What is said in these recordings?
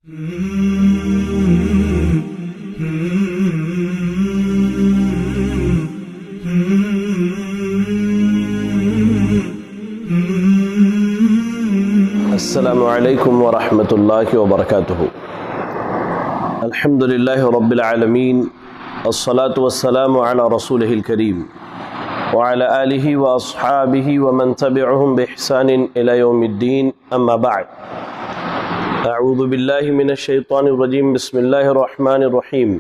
السلام علیکم ورحمۃ اللہ وبرکاتہ۔ الحمد للہ رب العالمین، الصلاة والسلام علی رسولہ الکریم وعلی آلہ واصحابہ ومن تبعہم بإحسان الی یوم الدین، اما بعد۔ اعوذ باللہ من الشیطان الرجیم، بسم اللہ الرحمن الرحیم۔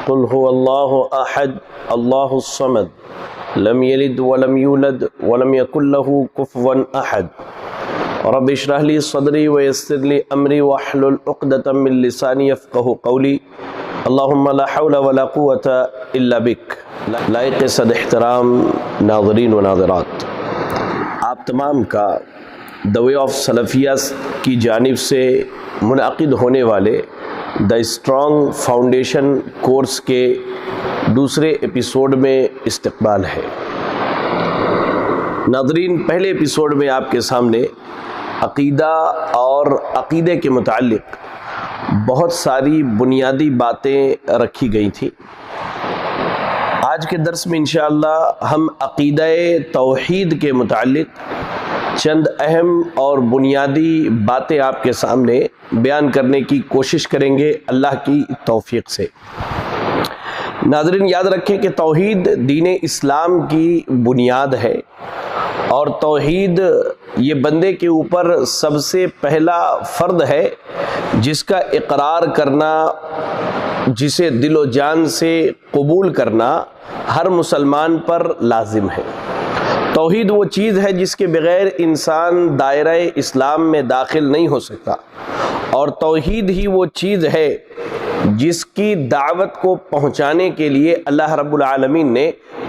قل هو اللہ احد اللہ الصمد لم یلد ولم یولد ولم یکن له کفوا احد۔ رب اشرح لی صدری ویسر لی امری واحلل عقدۃ من لسانی یفقہوا قولی۔ اللہم لا حول ولا قوة الا بک۔ لائق صد احترام ناظرین و ناظرات، آپ تمام کا دی وے آف سلفیہ کی جانب سے منعقد ہونے والے دی اسٹرانگ فاؤنڈیشن کورس کے دوسرے ایپیسوڈ میں استقبال ہے۔ ناظرین، پہلے ایپیسوڈ میں آپ کے سامنے عقیدہ اور عقیدے کے متعلق بہت ساری بنیادی باتیں رکھی گئی تھیں۔ آج کے درس میں انشاءاللہ ہم عقیدہ توحید کے متعلق چند اہم اور بنیادی باتیں آپ کے سامنے بیان کرنے کی کوشش کریں گے اللہ کی توفیق سے۔ ناظرین، یاد رکھیں کہ توحید دین اسلام کی بنیاد ہے، اور توحید یہ بندے کے اوپر سب سے پہلا فرض ہے جس کا اقرار کرنا، جسے دل و جان سے قبول کرنا ہر مسلمان پر لازم ہے۔ توحید وہ چیز ہے جس کے بغیر انسان دائرہ اسلام میں داخل نہیں ہو سکتا، اور توحید ہی وہ چیز ہے جس کی دعوت کو پہنچانے کے لیے اللہ رب العالمین نے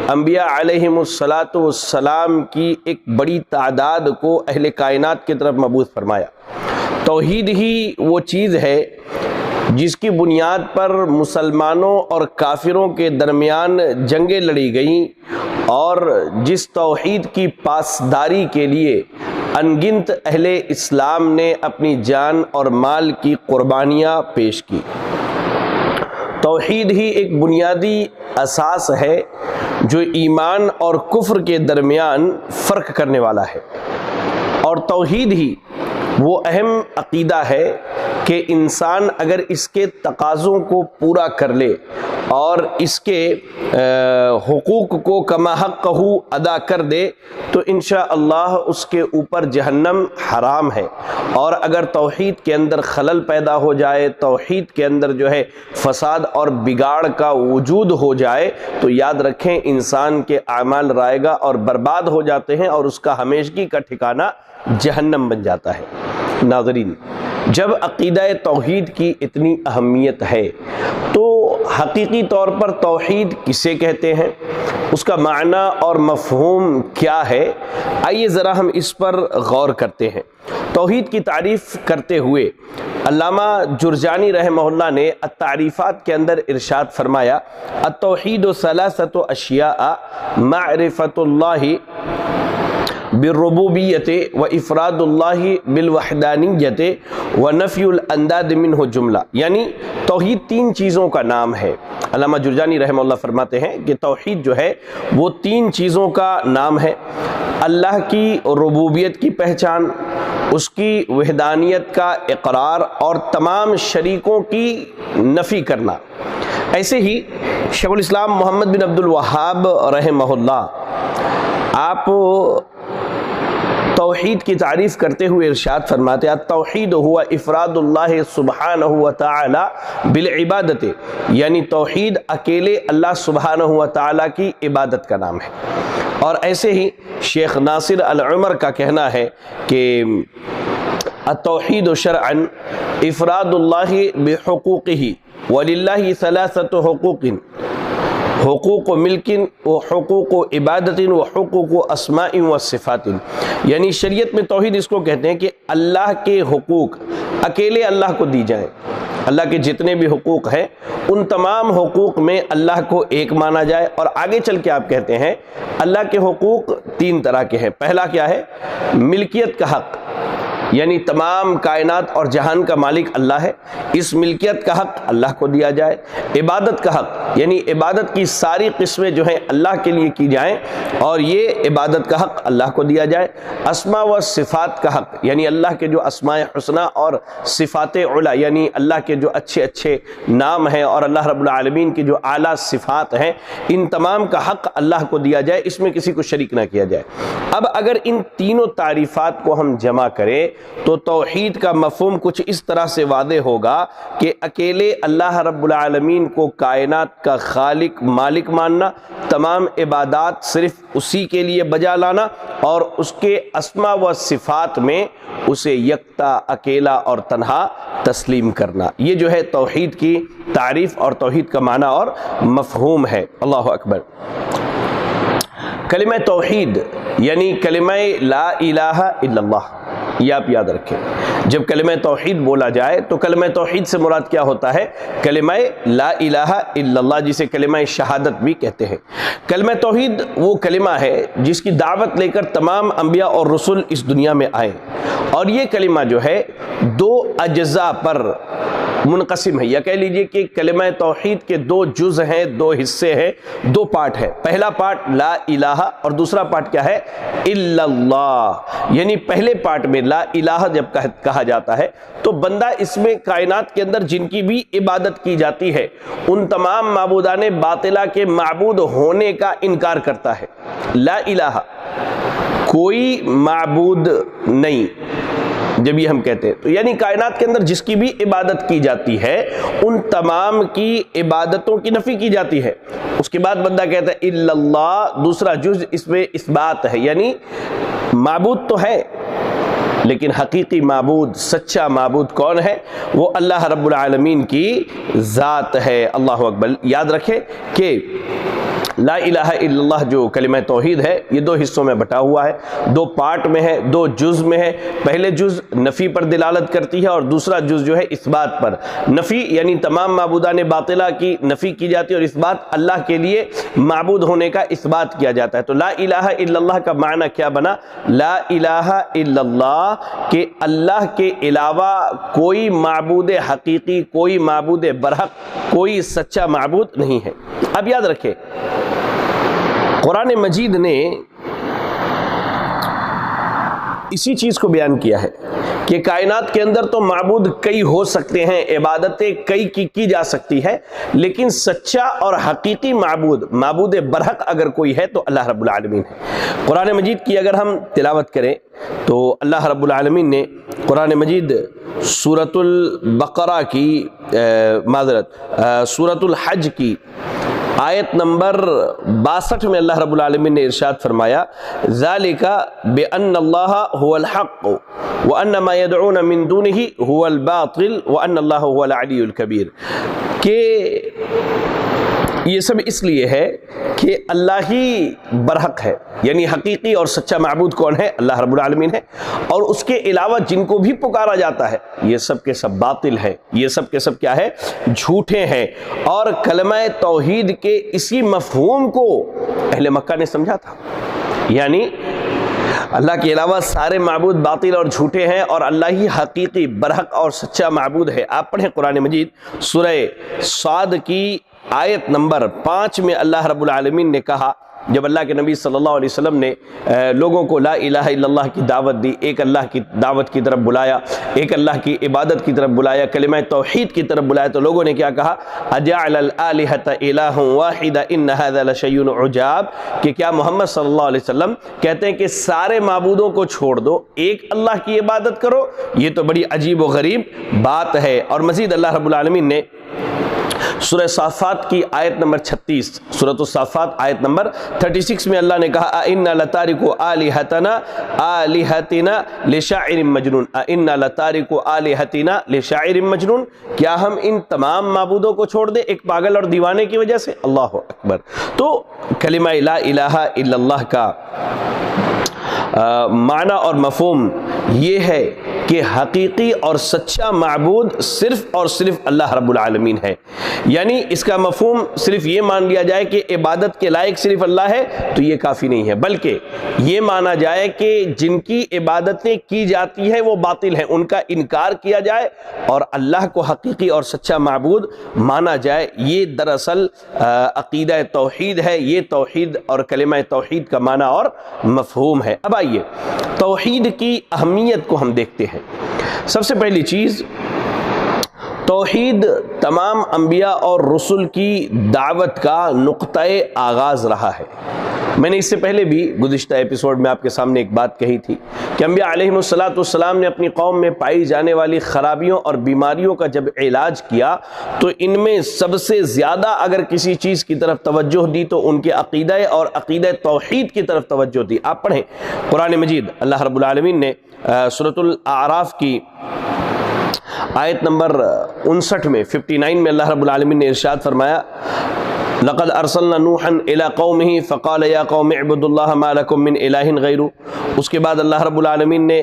انبیاء علیہم السلام کی ایک بڑی تعداد کو اہل کائنات کی طرف مبعوث فرمایا۔ توحید ہی وہ چیز ہے جس کی بنیاد پر مسلمانوں اور کافروں کے درمیان جنگیں لڑی گئیں، اور جس توحید کی پاسداری کے لیے انگنت اہل اسلام نے اپنی جان اور مال کی قربانیاں پیش کی۔ توحید ہی ایک بنیادی اساس ہے جو ایمان اور کفر کے درمیان فرق کرنے والا ہے، اور توحید ہی وہ اہم عقیدہ ہے کہ انسان اگر اس کے تقاضوں کو پورا کر لے اور اس کے حقوق کو کما حقہ ادا کر دے تو انشاءاللہ اس کے اوپر جہنم حرام ہے، اور اگر توحید کے اندر خلل پیدا ہو جائے، توحید کے اندر جو ہے فساد اور بگاڑ کا وجود ہو جائے تو یاد رکھیں انسان کے اعمال رائگہ اور برباد ہو جاتے ہیں، اور اس کا ہمیشگی کا ٹھکانہ جہنم بن جاتا ہے۔ ناظرین، جب عقیدہ توحید کی اتنی اہمیت ہے تو حقیقی طور پر توحید کسے کہتے ہیں، اس کا معنی اور مفہوم کیا ہے، آئیے ذرا ہم اس پر غور کرتے ہیں۔ توحید کی تعریف کرتے ہوئے علامہ جرجانی رحمہ اللہ نے التعریفات کے اندر ارشاد فرمایا، التوحید ثلاثۃ اشیاء معرفۃ اللہ بالربوبیت و افراد اللہ بالوحدانیت و نفی الانداد منہ جملہ، یعنی توحید تین چیزوں کا نام ہے۔ علامہ جرجانی رحمہ اللہ فرماتے ہیں کہ توحید جو ہے وہ تین چیزوں کا نام ہے: اللہ کی ربوبیت کی پہچان، اس کی وحدانیت کا اقرار، اور تمام شریکوں کی نفی کرنا۔ ایسے ہی شیخ الاسلام محمد بن عبد الوہاب رحمہ اللہ آپ توحید کی تعریف کرتے ہوئے ارشاد فرماتے ہیں، التوحید ہوا افراد اللہ سبحانہ وتعالی بالعبادت، یعنی توحید اکیلے اللہ سبحانہ وتعالی کی عبادت کا نام ہے۔ اور ایسے ہی شیخ ناصر العمر کا کہنا ہے کہ التوحید شرعا افراد اللہ بحقوقہ وللہ ثلاثۃ حقوق، حقوق ملک و حقوق عبادت و حقوق اسماء و صفات، یعنی شریعت میں توحید اس کو کہتے ہیں کہ اللہ کے حقوق اکیلے اللہ کو دی جائیں، اللہ کے جتنے بھی حقوق ہیں ان تمام حقوق میں اللہ کو ایک مانا جائے۔ اور آگے چل کے آپ کہتے ہیں اللہ کے حقوق تین طرح کے ہیں۔ پہلا کیا ہے؟ ملکیت کا حق، یعنی تمام کائنات اور جہان کا مالک اللہ ہے، اس ملکیت کا حق اللہ کو دیا جائے۔ عبادت کا حق یعنی عبادت کی ساری قسمیں جو ہیں اللہ کے لیے کی جائیں اور یہ عبادت کا حق اللہ کو دیا جائے۔ اسماء و صفات کا حق یعنی اللہ کے جو اسماء حسنہ اور صفات علی یعنی اللہ کے جو اچھے اچھے نام ہیں اور اللہ رب العالمین کی جو اعلیٰ صفات ہیں، ان تمام کا حق اللہ کو دیا جائے، اس میں کسی کو شریک نہ کیا جائے۔ اب اگر ان تینوں تعریفات کو ہم جمع کریں تو توحید کا مفہوم کچھ اس طرح سے واضح ہوگا کہ اکیلے اللہ رب العالمین کو کائنات کا خالق مالک ماننا، تمام عبادات صرف اسی کے لیے بجا لانا اور اس کے اسماء و صفات میں اسے یکتا اکیلا اور تنہا تسلیم کرنا، یہ جو ہے توحید کی تعریف اور توحید کا معنی اور مفہوم ہے۔ اللہ اکبر۔ کلمہ توحید یعنی کلمہ لا الہ الا اللہ، یہ آپ یاد رکھیں۔ جب کلمہ توحید بولا جائے تو کلمہ توحید سے مراد کیا ہوتا ہے؟ کلمہ لا الہ الا اللہ، جسے کلمہ شہادت بھی کہتے ہیں۔ کلمہ توحید وہ کلمہ ہے جس کی دعوت لے کر تمام انبیاء اور رسول اس دنیا میں آئے، اور یہ کلمہ جو ہے دو اجزاء پر منقسم ہے، یا کہہ لیجئے کہ کلمہ توحید کے دو جز ہیں، دو حصے ہیں، دو پارٹ ہے۔ پہلا پارٹ لا الہ اور دوسرا پارٹ کیا ہے؟ الا اللہ۔ یعنی پہلے پارٹ میں لا الہ جب کہا جاتا ہے تو بندہ اس میں کائنات کے اندر جن کی بھی عبادت کی جاتی ہے ان تمام معبودان باطلہ کے معبود ہونے کا انکار کرتا ہے۔ لا الہ، کوئی معبود نہیں، جب یہ ہم کہتے ہیں تو یعنی کائنات کے اندر جس کی بھی عبادت کی جاتی ہے ان تمام کی عبادتوں کی نفی کی جاتی ہے۔ اس کے بعد بندہ کہتا ہے الا اللہ، دوسرا جز اس میں اثبات ہے، یعنی معبود تو ہے لیکن حقیقی معبود، سچا معبود کون ہے؟ وہ اللہ رب العالمین کی ذات ہے۔ اللہ اکبر۔ یاد رکھے کہ لا الہ الا اللہ جو کلمہ توحید ہے یہ دو حصوں میں بٹا ہوا ہے، دو پارٹ میں ہے، دو جز میں ہے۔ پہلے جز نفی پر دلالت کرتی ہے اور دوسرا جز جو ہے اثبات پر۔ نفی یعنی تمام معبودان باطلہ کی نفی کی جاتی ہے اور اثبات اللہ کے لیے معبود ہونے کا اثبات کیا جاتا ہے۔ تو لا الہ الا اللہ کا معنی کیا بنا؟ لا الہ الا اللہ، کہ اللہ کے علاوہ کوئی معبود حقیقی، کوئی معبود برحق، کوئی سچا معبود نہیں ہے۔ اب یاد رکھیں قرآن مجید نے اسی چیز کو بیان کیا ہے کہ کائنات کے اندر تو معبود کئی ہو سکتے ہیں، عبادتیں کئی کی جا سکتی ہے، لیکن سچا اور حقیقی معبود، معبود برحق اگر کوئی ہے تو اللہ رب العالمین ہے۔ قرآن مجید کی اگر ہم تلاوت کریں تو اللہ رب العالمین نے قرآن مجید سورۃ البقرہ کی سورۃ الحج کی آیت نمبر 62 میں اللہ رب العالمین نے ارشاد فرمایا ذالک بأن اللہ هو الحق وأن ما يدعون من دونه هو الباطل وأن اللہ هو العلی الکبیر، کہ یہ سب اس لیے ہے کہ اللہ ہی برحق ہے، یعنی حقیقی اور سچا معبود کون ہے؟ اللہ رب العالمین ہے، اور اس کے علاوہ جن کو بھی پکارا جاتا ہے یہ سب کے سب باطل ہے، یہ سب کے سب کیا ہے؟ جھوٹے ہیں۔ اور کلمہ توحید کے اسی مفہوم کو اہل مکہ نے سمجھا تھا، یعنی اللہ کے علاوہ سارے معبود باطل اور جھوٹے ہیں اور اللہ ہی حقیقی برحق اور سچا معبود ہے۔ آپ پڑھیں قرآن مجید سورہ صاد کی آیت نمبر 5 میں اللہ رب العالمین نے کہا، جب اللہ کے نبی صلی اللہ علیہ وسلم نے لوگوں کو لا الہ الا اللہ کی دعوت دی، ایک اللہ کی دعوت کی طرف بلایا، ایک اللہ کی عبادت کی طرف بلایا، کلمہ توحید کی طرف بلایا، تو لوگوں نے کیا کہا؟ اجعل الآلہۃ الہ واحد ان ھذا لشیء عجاب، کہ کیا محمد صلی اللہ علیہ وسلم کہتے ہیں کہ سارے معبودوں کو چھوڑ دو، ایک اللہ کی عبادت کرو؟ یہ تو بڑی عجیب و غریب بات ہے۔ اور مزید اللہ رب العالمین نے سورہ صافات کی آیت نمبر 36، سورۃ الصافات آیت نمبر 36 میں اللہ نے کہا اِنَّا لَتَارِكُ آلِهَتِنَا لِشَاعِرٍ مَجْنُونٍ اِنَّا لَتَارِكُ آلِهَتِنَا لِشَاعِرٍ مَجْنُونٍ، کیا ہم ان تمام معبودوں کو چھوڑ دیں ایک پاگل اور دیوانے کی وجہ سے؟ اللہ اکبر۔ تو کلمہ لا الہ الا اللہ کا معنی اور مفہوم یہ ہے کہ حقیقی اور سچا معبود صرف اور صرف اللہ رب العالمین ہے. یعنی اس کا مفہوم صرف یہ مان لیا جائے کہ عبادت کے لائق صرف اللہ ہے تو یہ کافی نہیں ہے، بلکہ یہ مانا جائے کہ جن کی عبادتیں کی جاتی ہیں وہ باطل ہیں، ان کا انکار کیا جائے اور اللہ کو حقیقی اور سچا معبود مانا جائے. یہ دراصل عقیدہ توحید ہے، یہ توحید اور کلمہ توحید کا معنی اور مفہوم ہے. اب آئیے توحید کی اہمیت کو ہم دیکھتے ہیں. سب سے پہلی چیز، توحید تمام انبیاء اور رسل کی دعوت کا نقطۂ آغاز رہا ہے. میں نے اس سے پہلے بھی گزشتہ ایپیسوڈ میں آپ کے سامنے ایک بات کہی تھی کہ انبیاء علیہم السلام نے اپنی قوم میں پائی جانے والی خرابیوں اور بیماریوں کا جب علاج کیا تو ان میں سب سے زیادہ اگر کسی چیز کی طرف توجہ دی تو ان کے عقیدہ اور عقیدہ توحید کی طرف توجہ دی. آپ پڑھیں قرآن مجید، اللہ رب العالمین نے سورۃ الاعراف کی آیت نمبر 59 میں 59 میں اللہ رب العالمین نے ارشاد فرمایا لقد ارسلنا نوحا الى قومه فقال یا قوم اعبدوا اللہ ما لکم من الہ غیرہ. اس کے بعد اللہ رب العالمین نے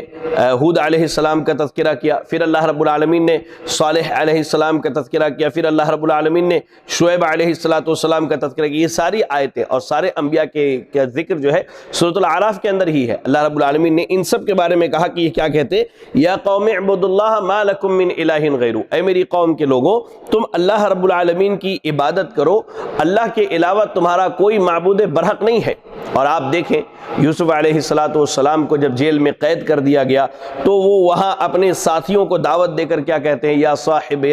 ہود علیہ السلام کا تذکرہ کیا، پھر اللہ رب العالمین نے صالح علیہ السلام کا تذکرہ کیا، پھر اللہ رب العالمین نے شعیب علیہ السلام کا تذکرہ کیا. یہ ساری آیتیں اور سارے انبیاء کے ذکر جو ہے سورۃ الاعراف کے اندر ہی ہے. اللہ رب العالمین نے ان سب کے بارے میں کہا کہ یہ کیا کہتے، یا قوم اعبدوا اللہ ما لکم من الہ غیرہ، اے میری قوم کے لوگوں تم اللہ رب العالمین کی عبادت کرو، اللہ کے علاوہ تمہارا کوئی معبود برحق نہیں ہے. اور آپ دیکھیں یوسف علیہ السلام کو جب جیل میں قید کر دیا گیا تو وہ وہاں اپنے ساتھیوں کو دعوت دے کر کیا کہتے ہیں، یا صاحب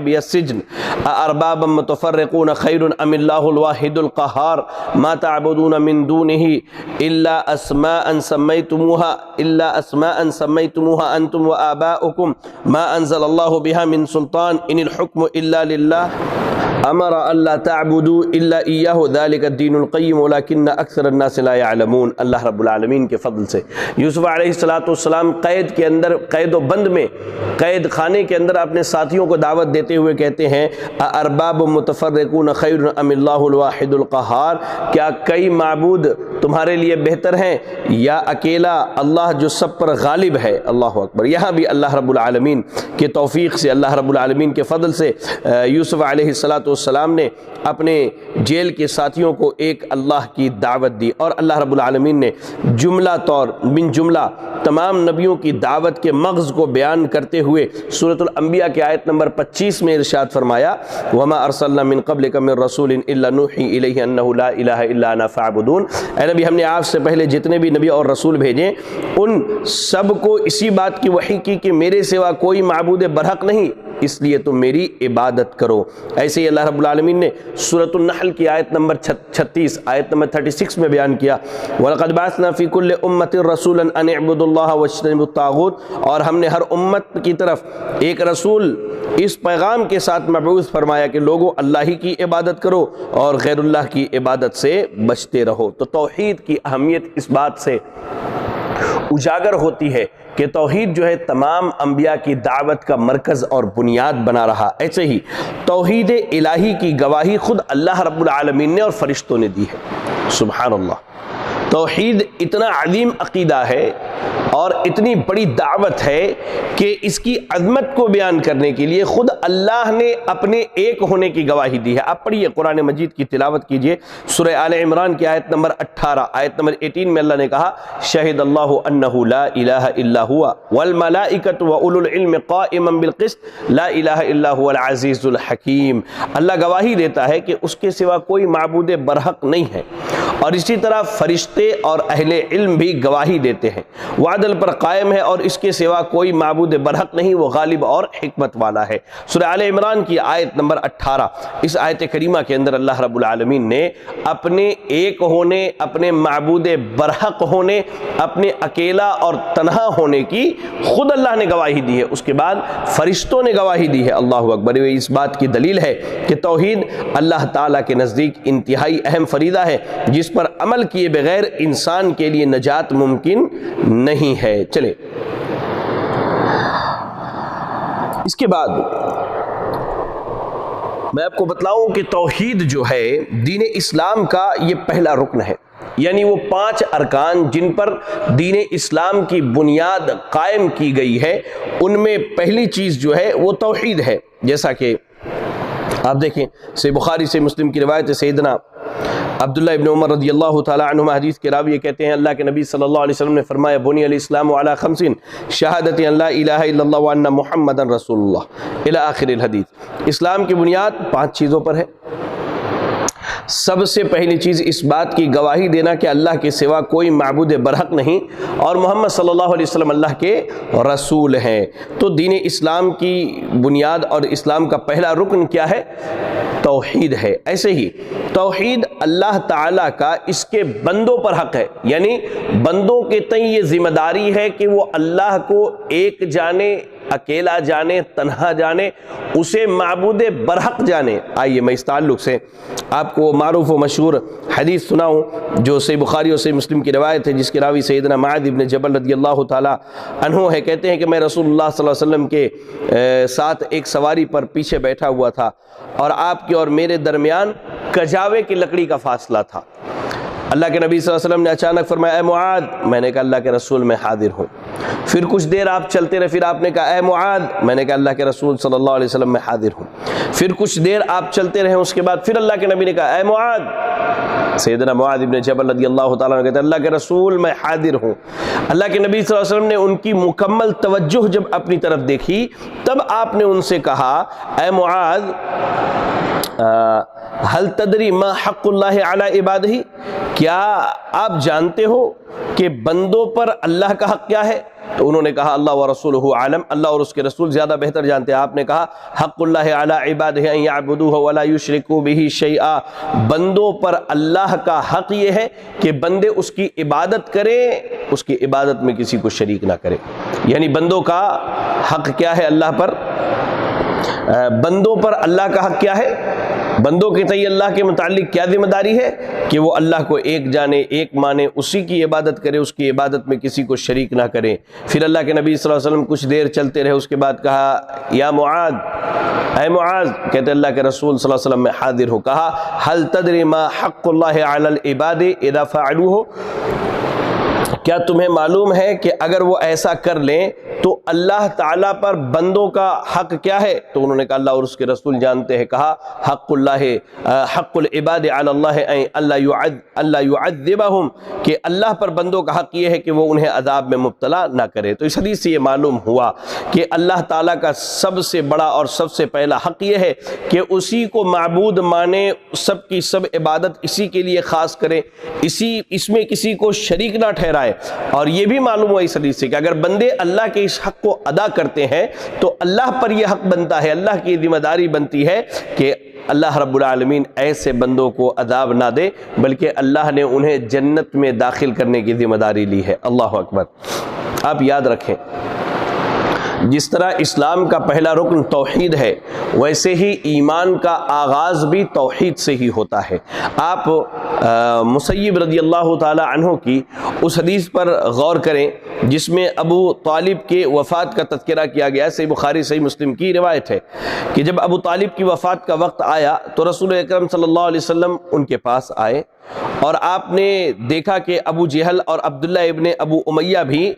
السجن ارباب متفرقون خیر ام اللہ الواحد القہار ما تعبدون من دونه الا اسماء سمیتموها انتم وآباؤکم ما انزل اللہ بها من سلطان ان الحکم الا للہ امر اللہ تعبدوا الا ایاہ ذلک الدین القیم ولکن اکثر الناس لا یعلمون. اللہ رب العالمین کے فضل سے یوسف علیہ السلام قید کے اندر، قید و بند میں، قید خانے کے اندر اپنے ساتھیوں کو دعوت دیتے ہوئے کہتے ہیں ارباب متفرقون خیر ام اللہ الواحد القہار، کیا کئی معبود تمہارے لیے بہتر ہیں یا اکیلا اللہ جو سب پر غالب ہے. اللہ اکبر. یہاں بھی اللہ رب العالمین کے توفیق سے، اللہ رب العالمین کے فضل سے یوسف علیہ السلام نے اپنے جیل کے ساتھیوں کو ایک اللہ کی دعوت دی اور اللہ رب العالمین نے جملہ تمام نبیوں کی دعوت کے مغز کو بیان کرتے ہوئے سورۃ الانبیاء کے آیت نمبر 25 میں ارشاد فرمایا وما ارسلنا من قبلک من رسول الا نوحی الیہ انہ لا الہ الا انا فاعبدون. اے نبی، ہم نے آپ سے پہلے جتنے بھی نبی اور رسول بھیجے ان سب کو اسی بات کی وحی کی کہ میرے سوا کوئی معبود برحق نہیں، اس لیے تم میری عبادت کرو. ایسے ہی اللہ رب العالمین نے سورۃ النحل کی آیت نمبر 36 آیت نمبر 36 میں بیان کیا وَلَقَدْ بَعَثْنَا فِي كُلِّ أُمَّةٍ رَسُولًا أَنِ اعْبُدُوا اللَّهَ وَاجْتَنِبُوا الطَّاغُوتَ، اور ہم نے ہر امت کی طرف ایک رسول اس پیغام کے ساتھ مبعوث فرمایا کہ لوگوں اللہ ہی کی عبادت کرو اور غیر اللہ کی عبادت سے بچتے رہو. تو توحید کی اہمیت اس بات سے اجاگر ہوتی ہے کہ توحید جو ہے تمام انبیاء کی دعوت کا مرکز اور بنیاد بنا رہا. ایسے ہی توحید الہی کی گواہی خود اللہ رب العالمین نے اور فرشتوں نے دی ہے. سبحان اللہ. توحید اتنا عظیم عقیدہ ہے اور اتنی بڑی دعوت ہے کہ اس کی عظمت کو بیان کرنے کے لیے خود اللہ نے اپنے ایک ہونے کی گواہی دی ہے. آپ پڑھیے قرآن مجید کی تلاوت کیجئے سورہ آل عمران کی آیت نمبر 18 آیت نمبر 18 میں اللہ نے کہا شہد اللہ انہ لا الہ الا ہوا والملائکۃ واولو العلم قائما بالقسط لا الہ الا هو العزیز الحکیم. اللہ گواہی دیتا ہے کہ اس کے سوا کوئی معبود برحق نہیں ہے اور اسی طرح فرشتے اور اہل علم بھی گواہی دیتے ہیں وہ عدل پر قائم ہے اور اس کے سوا کوئی معبود برحق نہیں، وہ غالب اور حکمت والا ہے. سورہ آل عمران کی آیت نمبر 18. اس آیت کریمہ کے اندر اللہ رب العالمین نے اپنے ایک ہونے، اپنے معبود برحق ہونے، اپنے اکیلا اور تنہا ہونے کی خود اللہ نے گواہی دی ہے. اس کے بعد فرشتوں نے گواہی دی ہے. اللہ اکبر. اس بات کی دلیل ہے کہ توحید اللہ تعالیٰ کے نزدیک انتہائی اہم فریضہ ہے جس پر عمل کیے بغیر انسان کے لیے نجات ممکن نہیں ہے. چلے اس کے بعد میں آپ کو بتلاؤں کہ توحید جو ہے دین اسلام کا یہ پہلا رکن ہے. یعنی وہ 5 ارکان جن پر دین اسلام کی بنیاد قائم کی گئی ہے، ان میں پہلی چیز جو ہے وہ توحید ہے۔ جیسا کہ آپ دیکھیں صحیح بخاری سے مسلم کی روایت ہے، سیدنا عبداللہ ابن عمر رضی اللہ تعالی عنہما حدیث کے راوی کہتے ہیں اللہ کے نبی صلی اللہ علیہ وسلم نے فرمایا بنی الاسلام علی 5 شہادت ان لا الہ الا اللہ وان محمد رسول اللہ الی آخر الحدیث۔ اسلام کی بنیاد 5 چیزوں پر ہے۔ سب سے پہلی چیز اس بات کی گواہی دینا کہ اللہ کے سوا کوئی معبود برحق نہیں اور محمد صلی اللہ علیہ وسلم اللہ کے رسول ہیں۔ تو دین اسلام کی بنیاد اور اسلام کا پہلا رکن کیا ہے؟ توحید ہے۔ ایسے ہی توحید اللہ تعالیٰ کا اس کے بندوں پر حق ہے، یعنی بندوں کے تئیں یہ ذمہ داری ہے کہ وہ اللہ کو ایک جانے، اکیلا جانے، تنہا جانے، اسے معبود برحق جانے۔ آئیے میں اس تعلق سے آپ کو معروف و مشہور حدیث سناؤں جو صحیح بخاری اور صحیح مسلم کی روایت ہے، جس کے راوی سیدنا معاذ بن جبل رضی اللہ تعالی عنہ ہے۔ کہتے ہیں کہ میں رسول اللہ صلی اللہ علیہ وسلم کے ساتھ ایک سواری پر پیچھے بیٹھا ہوا تھا اور آپ کے اور میرے درمیان کجاوے کی لکڑی کا فاصلہ تھا۔ اللہ کے نبی صلی اللہ علیہ وسلم نے اچانک فرمایا اے معاذ، میں نے کہا اللہ کے رسول میں حاضر ہوں۔ پھر کچھ دیر آپ چلتے رہے، پھر آپ نے کہا اے معاذ، میں نے کہا اللہ کے رسول صلی اللہ علیہ وسلم میں حاضر ہوں۔ پھر کچھ دیر آپ چلتے رہے، اس کے بعد پھر اللہ کے نبی نے کہا اے معاذ۔ سیدنا معاذ ابن جبل رضی اللہ تعالیٰ عنہ کہتے ہیں اللہ کے رسول میں حاضر ہوں۔ اللہ کے نبی صلی اللہ علیہ وسلم نے ان کی مکمل توجہ جب اپنی طرف دیکھی، تب آپ نے ان سے کہا اے معاذ هل تدری ما حق اللہ علی عبادہ، کیا آپ جانتے ہو کہ بندوں پر اللہ کا حق کیا ہے؟ تو انہوں نے کہا اللہ ورسولہ عالم، اللہ اور اس کے رسول زیادہ بہتر جانتے ہیں۔ آپ نے کہا حق اللہ علی عبادہ ان یعبدوہ ولا یشرکوا بہ شیئا، بندوں پر اللہ کا حق یہ ہے کہ بندے اس کی عبادت کریں، اس کی عبادت میں کسی کو شریک نہ کریں۔ یعنی بندوں کا حق کیا ہے اللہ پر؟ بندوں پر اللہ کا حق کیا ہے؟ بندوں کے تئیں اللہ کے متعلق کیا ذمہ داری ہے کہ وہ اللہ کو ایک جانے، ایک مانے، اسی کی عبادت کرے، اس کی عبادت میں کسی کو شریک نہ کرے۔ پھر اللہ کے نبی صلی اللہ علیہ وسلم کچھ دیر چلتے رہے، اس کے بعد کہا یا معاذ، اے معاذ، کہتے اللہ کے رسول صلی اللہ علیہ وسلم میں حاضر ہو۔ کہا هل تدری ما حق اللہ علی العباد اذا فعلوه، کیا تمہیں معلوم ہے کہ اگر وہ ایسا کر لیں تو اللہ تعالیٰ پر بندوں کا حق کیا ہے؟ تو انہوں نے کہا اللہ اور اس کے رسول جانتے ہیں۔ کہا حق اللہ، حق العباد علی اللہ اللہ یعذبہم، کہ اللہ پر بندوں کا حق یہ ہے کہ وہ انہیں عذاب میں مبتلا نہ کرے۔ تو اس حدیث سے یہ معلوم ہوا کہ اللہ تعالیٰ کا سب سے بڑا اور سب سے پہلا حق یہ ہے کہ اسی کو معبود مانے، سب کی سب عبادت اسی کے لیے خاص کرے، اس میں کسی کو شریک نہ ٹھہرائے۔ اور یہ بھی معلوم ہوا اس حدیث سے کہ اگر بندے اللہ کے اس حق کو ادا کرتے ہیں تو اللہ پر یہ حق بنتا ہے، اللہ کی ذمہ داری بنتی ہے کہ اللہ رب العالمین ایسے بندوں کو عذاب نہ دے، بلکہ اللہ نے انہیں جنت میں داخل کرنے کی ذمہ داری لی ہے۔ اللہ اکبر۔ آپ یاد رکھیں جس طرح اسلام کا پہلا رکن توحید ہے، ویسے ہی ایمان کا آغاز بھی توحید سے ہی ہوتا ہے۔ آپ مسیب رضی اللہ تعالی عنہ کی اس حدیث پر غور کریں جس میں ابو طالب کے وفات کا تذکرہ کیا گیا ہے۔ صحیح بخاری صحیح مسلم کی روایت ہے کہ جب ابو طالب کی وفات کا وقت آیا تو رسول اکرم صلی اللہ علیہ وسلم ان کے پاس آئے اور آپ نے دیکھا کہ ابو جہل اور عبداللہ ابن ابو امیہ بھی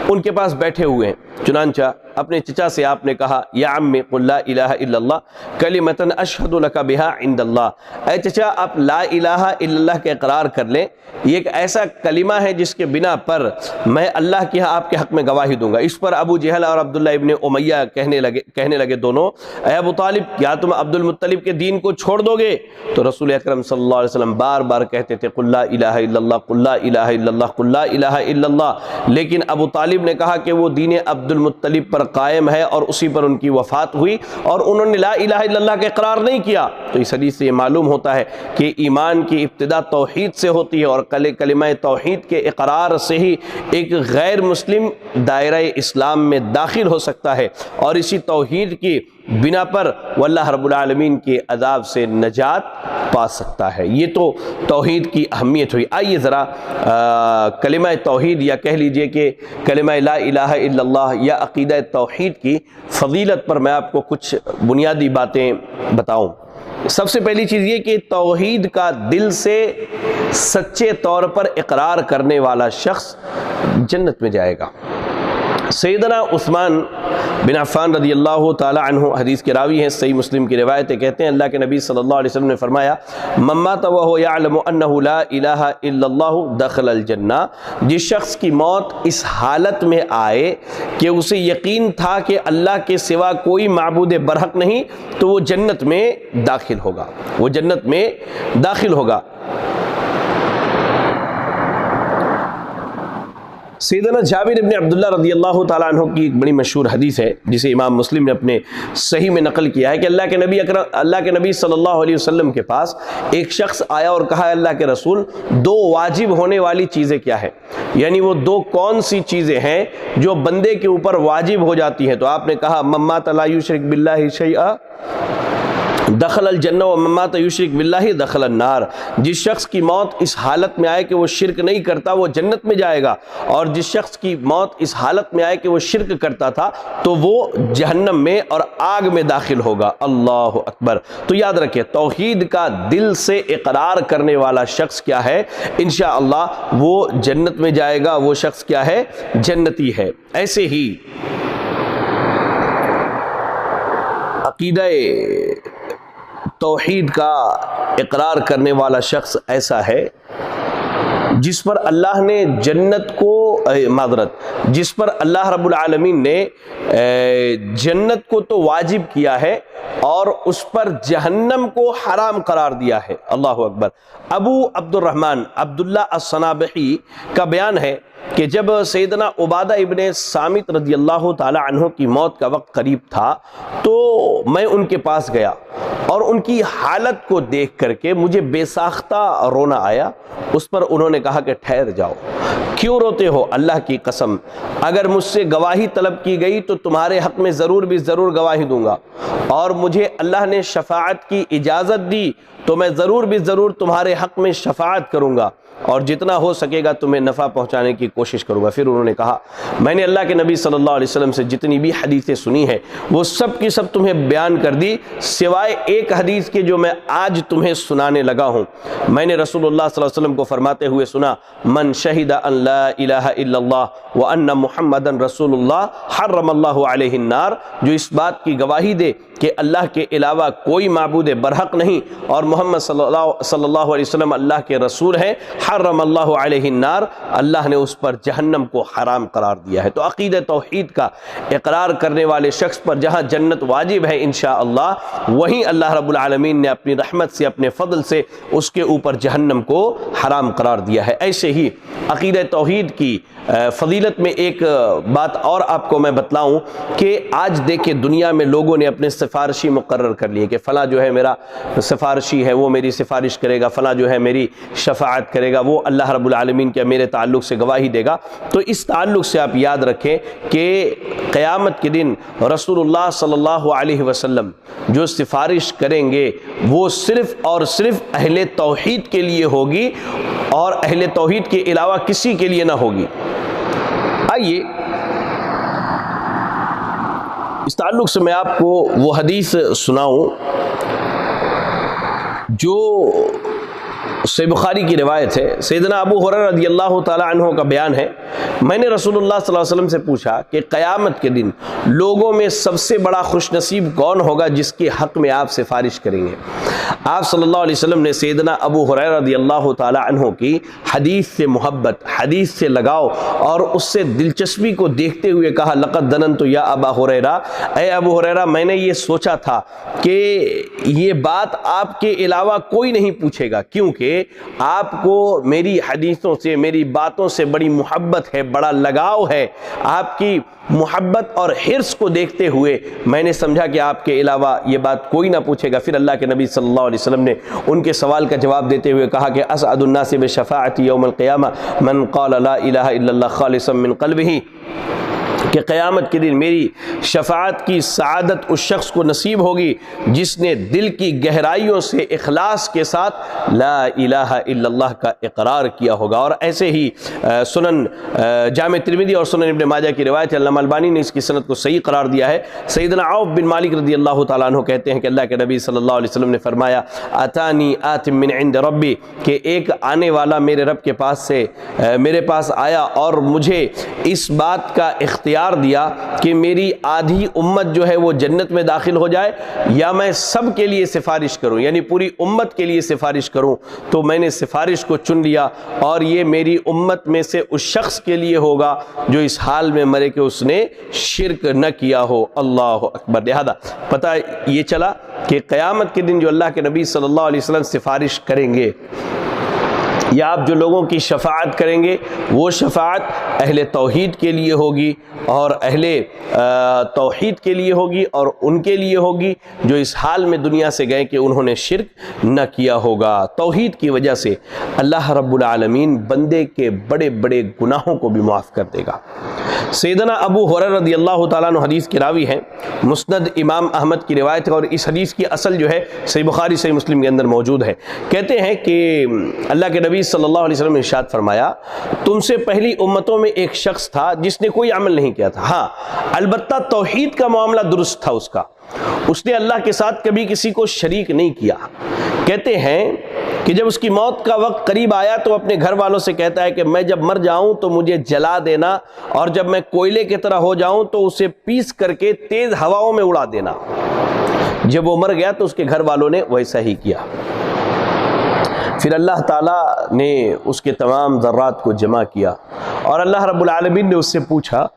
ان کے پاس بیٹھے ہوئے ہیں۔ چنانچہ اپنے چچا سے آپ نے کہا یا عمی قل لا الہ الا اللہ کلمۃ اشہد لک بہا عند اللہ، اے چچا آپ لا الہ الا اللہ کے اقرار کر لیں، یہ ایک ایسا کلمہ ہے جس کے بنا پر میں اللہ کے ہاں آپ کے حق میں گواہی دوں گا۔ اس پر ابو جہل اور عبداللہ ابن امیہ کہنے لگے دونوں اے ابو طالب کیا تم عبد المطلب کے دین کو چھوڑ دو گے؟ تو رسول اکرم صلی اللہ علیہ وسلم بار بار کہتے تھے قل لا الہ الا اللہ قل لا الہ الا اللہ قل لا الہ الا اللہ، لیکن ابو طالب نے کہا کہ وہ دین عبد المطلب پر قائم ہے اور اسی پر ان کی وفات ہوئی اور انہوں نے لا الہ الا اللہ کا اقرار نہیں کیا۔ تو اس حدیث سے یہ معلوم ہوتا ہے کہ ایمان کی ابتدا توحید سے ہوتی ہے اور کلمہ توحید کے اقرار سے ہی ایک غیر مسلم دائرہ اسلام میں داخل ہو سکتا ہے، اور اسی توحید کی بنا پر وہ اللہ رب العالمین کے عذاب سے نجات پا سکتا ہے۔ یہ تو توحید کی اہمیت ہوئی۔ آئیے ذرا کلمہ توحید یا کہہ لیجئے کہ کلمہ لا الہ الا اللہ یا عقیدہ توحید کی فضیلت پر میں آپ کو کچھ بنیادی باتیں بتاؤں۔ سب سے پہلی چیز یہ کہ توحید کا دل سے سچے طور پر اقرار کرنے والا شخص جنت میں جائے گا۔ سیدنا عثمان بن عفان رضی اللہ تعالی عنہ حدیث کے راوی ہیں، صحیح مسلم کی روایت کہتے ہیں اللہ کے نبی صلی اللہ علیہ وسلم نے فرمایا من مات وهو يعلم انه لا الہ الا اللہ دخل الجنہ، جس شخص کی موت اس حالت میں آئے کہ اسے یقین تھا کہ اللہ کے سوا کوئی معبود برحق نہیں، تو وہ جنت میں داخل ہوگا، وہ جنت میں داخل ہوگا۔ سیدنا جابر بن عبداللہ رضی اللہ تعالیٰ عنہ کی ایک بڑی مشہور حدیث ہے جسے امام مسلم نے اپنے صحیح میں نقل کیا ہے کہ اللہ کے نبی صلی اللہ علیہ وسلم کے پاس ایک شخص آیا اور کہا اللہ کے رسول دو واجب ہونے والی چیزیں کیا ہے، یعنی وہ دو کون سی چیزیں ہیں جو بندے کے اوپر واجب ہو جاتی ہیں؟ تو آپ نے کہا من مات لا یشرک باللہ شیئا دخل الجنہ و من مات یشرک باللہ دخل النار، جس شخص کی موت اس حالت میں آئے کہ وہ شرک نہیں کرتا وہ جنت میں جائے گا، اور جس شخص کی موت اس حالت میں آئے کہ وہ شرک کرتا تھا تو وہ جہنم میں اور آگ میں داخل ہوگا۔ اللہ اکبر۔ تو یاد رکھیں توحید کا دل سے اقرار کرنے والا شخص کیا ہے؟ انشاءاللہ وہ جنت میں جائے گا، وہ شخص کیا ہے؟ جنتی ہے۔ ایسے ہی عقیدہ توحید کا اقرار کرنے والا شخص ایسا ہے جس پر اللہ نے جنت کو جس پر اللہ رب العالمین نے جنت کو تو واجب کیا ہے اور اس پر جہنم کو حرام قرار دیا ہے۔ اللہ اکبر۔ ابو عبد الرحمن عبداللہ الصنابحی کا بیان ہے کہ جب سیدنا عبادہ ابن صامت رضی اللہ تعالی عنہ کی موت کا وقت قریب تھا تو میں ان کے پاس گیا اور ان کی حالت کو دیکھ کر کے مجھے بے ساختہ رونا آیا۔ اس پر انہوں نے کہا کہ ٹھہر جاؤ، کیوں روتے ہو؟ اللہ کی قسم اگر مجھ سے گواہی طلب کی گئی تو تمہارے حق میں ضرور گواہی دوں گا، اور مجھے اللہ نے شفاعت کی اجازت دی تو میں ضرور تمہارے حق میں شفاعت کروں گا اور جتنا ہو سکے گا تمہیں نفع پہنچانے کی کوشش کروں گا۔ پھر انہوں نے کہا میں نے اللہ کے نبی صلی اللہ علیہ وسلم سے جتنی بھی حدیثیں سنی ہیں وہ سب کی سب تمہیں بیان کر دی سوائے ایک حدیث کے جو میں آج تمہیں سنانے لگا ہوں۔ میں نے رسول اللہ صلی اللہ علیہ وسلم کو فرماتے ہوئے سنا من شہد ان لا الہ الا اللہ وان محمدا رسول اللہ حرم اللہ علیہ النار، جو اس بات کی گواہی دے کہ اللہ کے علاوہ کوئی معبود برحق نہیں اور محمد صلی اللہ علیہ وسلم اللہ کے رسول ہیں، حرم اللہ علیہ النار، اللہ نے اس پر جہنم کو حرام قرار دیا ہے۔ تو عقیدہ توحید کا اقرار کرنے والے شخص پر جہاں جنت واجب ہے انشاءاللہ، وہیں اللہ رب العالمین نے اپنی رحمت سے اپنے فضل سے اس کے اوپر جہنم کو حرام قرار دیا ہے۔ ایسے ہی عقیدہ توحید کی فضیلت میں ایک بات اور آپ کو میں بتلاؤں کہ آج دیکھیں دنیا میں لوگوں نے اپنے سفارشی مقرر کر لیے کہ فلاں جو ہے میرا سفارشی ہے وہ میری سفارش کرے گا، فلاں جو ہے میری شفاعت کرے گا، وہ اللہ رب العالمین کے میرے تعلق سے گواہی دے گا۔ تو اس تعلق سے آپ یاد رکھیں کہ قیامت کے دن رسول اللہ صلی اللہ علیہ وسلم جو سفارش کریں گے وہ صرف اور صرف اہل توحید کے لیے ہوگی اور اہل توحید کے علاوہ کسی کے لیے نہ ہوگی۔ آئیے اس تعلق سے میں آپ کو وہ حدیث سناؤں جو صحیح بخاری کی روایت ہے۔ سیدنا ابو ہریرہ رضی اللہ تعالی عنہ کا بیان ہے میں نے رسول اللہ صلی اللہ علیہ وسلم سے پوچھا کہ قیامت کے دن لوگوں میں سب سے بڑا خوش نصیب کون ہوگا جس کے حق میں آپ سفارش کریں گے؟ آپ صلی اللہ علیہ وسلم نے سیدنا ابو ہریرہ رضی اللہ تعالی عنہ کی حدیث سے محبت، حدیث سے لگاؤ اور اس سے دلچسپی کو دیکھتے ہوئے کہا لقد ظننت یا ابا ہریرہ، اے ابو ہریرہ میں نے یہ سوچا تھا کہ یہ بات آپ کے علاوہ کوئی نہیں پوچھے گا، کیونکہ آپ کو میری حدیثوں سے میری باتوں سے بڑی محبت ہے، بڑا لگاؤ ہے۔ آپ کی محبت اور حرص کو دیکھتے ہوئے میں نے سمجھا کہ آپ کے علاوہ یہ بات کوئی نہ پوچھے گا۔ پھر اللہ کے نبی صلی اللہ علیہ وسلم نے ان کے سوال کا جواب دیتے ہوئے کہا کہ اسعد الناس بشفاعتی یوم القیامہ من قال لا الہ الا اللہ خالصا من قلبہ کہ قیامت کے دن میری شفاعت کی سعادت اس شخص کو نصیب ہوگی جس نے دل کی گہرائیوں سے اخلاص کے ساتھ لا الہ الا اللہ کا اقرار کیا ہوگا۔ اور ایسے ہی سنن جامع ترمذی اور سنن ابن ماجہ کی روایت علامہ البانی نے اس کی سند کو صحیح قرار دیا ہے۔ سیدنا عوف بن مالک رضی اللہ تعالیٰ عنہ کہتے ہیں کہ اللہ کے نبی صلی اللہ علیہ وسلم نے فرمایا اتانی آت من عند ربی، کہ ایک آنے والا میرے رب کے پاس سے میرے پاس آیا اور مجھے اس بات کا اختیار دیا کہ میری آدھی امت جو ہے وہ جنت میں داخل ہو جائے یا میں سب کے لیے سفارش کروں، یعنی پوری امت کے لیے سفارش کروں۔ تو میں نے سفارش کو چن لیا اور یہ میری امت میں سے اس شخص کے لیے ہوگا جو اس حال میں مرے کہ اس نے شرک نہ کیا ہو۔ اللہ اکبر۔ لہذا پتہ یہ چلا کہ قیامت کے دن جو اللہ کے نبی صلی اللہ علیہ وسلم سفارش کریں گے یا آپ جو لوگوں کی شفاعت کریں گے وہ شفاعت اہل توحید کے لیے ہوگی اور اہل توحید کے لیے ہوگی اور ان کے لیے ہوگی جو اس حال میں دنیا سے گئے کہ انہوں نے شرک نہ کیا ہوگا۔ توحید کی وجہ سے اللہ رب العالمین بندے کے بڑے بڑے گناہوں کو بھی معاف کر دے گا۔ سیدنا ابو ہریرہ رضی اللہ تعالیٰ عنہ حدیث کے راوی ہیں، مسند امام احمد کی روایت ہے اور اس حدیث کی اصل جو ہے صحیح بخاری صحیح مسلم کے اندر موجود ہے۔ کہتے ہیں کہ اللہ کے نبی صلی اللہ علیہ وسلم نے ارشاد فرمایا تم سے پہلی امتوں میں ایک شخص تھا جس نے کوئی عمل نہیں کیا تھا، ہاں البتہ توحید کا معاملہ درست تھا اس نے اللہ کے ساتھ کبھی کسی کو شریک نہیں کیا۔ کہتے ہیں کہ جب اس کی موت کا وقت قریب آیا تو اپنے گھر والوں سے کہتا ہے کہ میں جب مر جاؤں تو مجھے جلا دینا اور جب میں کوئلے کی طرح ہو جاؤں تو اسے پیس کر کے تیز ہواؤں میں اڑا دینا۔ جب وہ مر گیا تو اس کے گھر والوں نے ویسا ہی کیا۔ پھر اللہ تعالیٰ نے اس کے تمام ذرات کو جمع کیا اور اللہ رب العالمین نے اس سے پوچھا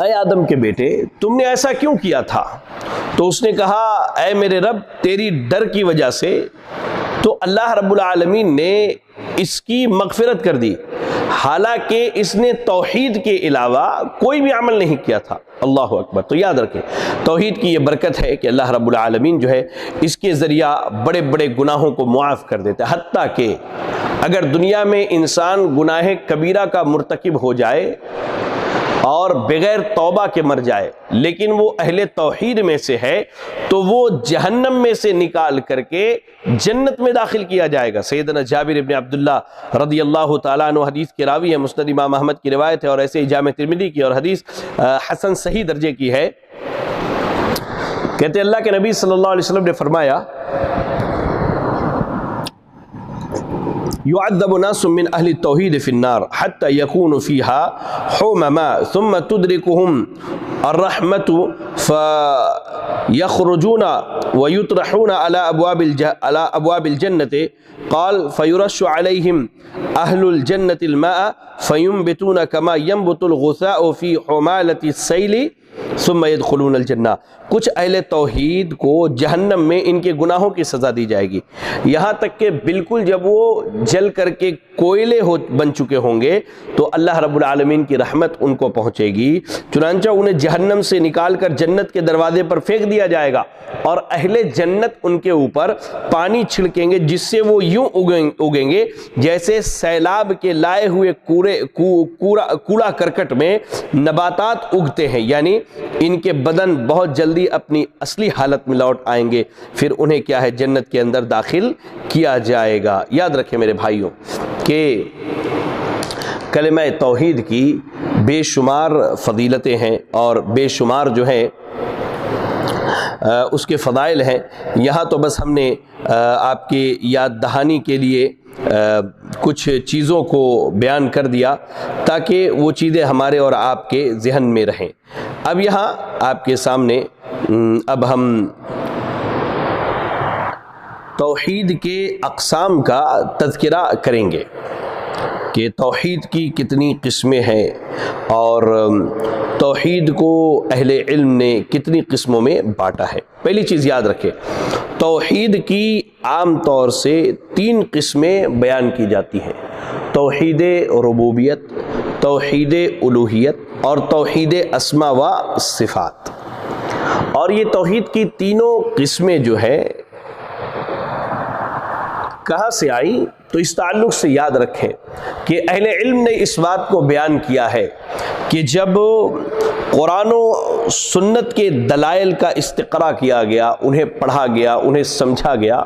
اے آدم کے بیٹے تم نے ایسا کیوں کیا تھا؟ تو اس نے کہا اے میرے رب تیری ڈر کی وجہ سے۔ تو اللہ رب العالمین نے اس کی مغفرت کر دی حالانکہ اس نے توحید کے علاوہ کوئی بھی عمل نہیں کیا تھا۔ اللہ اکبر۔ تو یاد رکھیں توحید کی یہ برکت ہے کہ اللہ رب العالمین جو ہے اس کے ذریعہ بڑے بڑے گناہوں کو معاف کر دیتا ہے، حتیٰ کہ اگر دنیا میں انسان گناہ کبیرہ کا مرتکب ہو جائے اور بغیر توبہ کے مر جائے لیکن وہ اہل توحید میں سے ہے تو وہ جہنم میں سے نکال کر کے جنت میں داخل کیا جائے گا۔ سیدنا جابر ابن عبداللہ رضی اللہ تعالیٰ عنہ حدیث کے راوی ہے، مسند امام احمد کی روایت ہے اور ایسے ہی جامع ترمذی کی اور حدیث حسن صحیح درجے کی ہے۔ کہتے اللہ کے نبی صلی اللہ علیہ وسلم نے فرمایا يعذب ناس من أهل التوحيد في النار حتى يكون فيها حمما ثم تدركهم الرحمة فيخرجون ويطرحون على أبواب الجنة قال فيرش عليهم أهل الجنة الماء فينبتون كما ينبت الغثاء في حمالة السيل ثم يدخلون الجنہ۔ کچھ اہل توحید کو جہنم میں ان کے گناہوں کی سزا دی جائے گی یہاں تک کہ بالکل جب وہ جل کر کے کوئلے بن چکے ہوں گے تو اللہ رب العالمین کی رحمت ان کو پہنچے گی، چنانچہ انہیں جہنم سے نکال کر جنت کے دروازے پر پھینک دیا جائے گا اور اہل جنت ان کے اوپر پانی چھڑکیں گے جس سے وہ یوں اگیں گے جیسے سیلاب کے لائے ہوئے کوڑا کرکٹ میں نباتات اگتے ہیں، یعنی ان کے بدن بہت جلدی اپنی اصلی حالت میں لوٹ آئیں گے، پھر انہیں کیا ہے جنت کے اندر داخل کیا جائے گا۔ یاد رکھیں میرے بھائیوں کہ کلمہ توحید کی بے شمار فضیلتیں ہیں اور بے شمار جو ہے اس کے فضائل ہیں۔ یہاں تو بس ہم نے آپ کی یاد دہانی کے لیے کچھ چیزوں کو بیان کر دیا تاکہ وہ چیزیں ہمارے اور آپ کے ذہن میں رہیں۔ اب یہاں آپ کے سامنے اب ہم توحید کے اقسام کا تذکرہ کریں گے کہ توحید کی کتنی قسمیں ہیں اور توحید کو اہل علم نے کتنی قسموں میں بانٹا ہے۔ پہلی چیز یاد رکھیں توحید کی عام طور سے 3 قسمیں بیان کی جاتی ہیں، توحید ربوبیت، توحید الوہیت اور توحید اسماء و صفات۔ اور یہ توحید کی تینوں قسمیں جو ہے کہاں سے آئی؟ تو اس تعلق سے یاد رکھیں کہ اہل علم نے اس بات کو بیان کیا ہے کہ جب قرآن و سنت کے دلائل کا استقراء کیا گیا، انہیں پڑھا گیا، انہیں سمجھا گیا،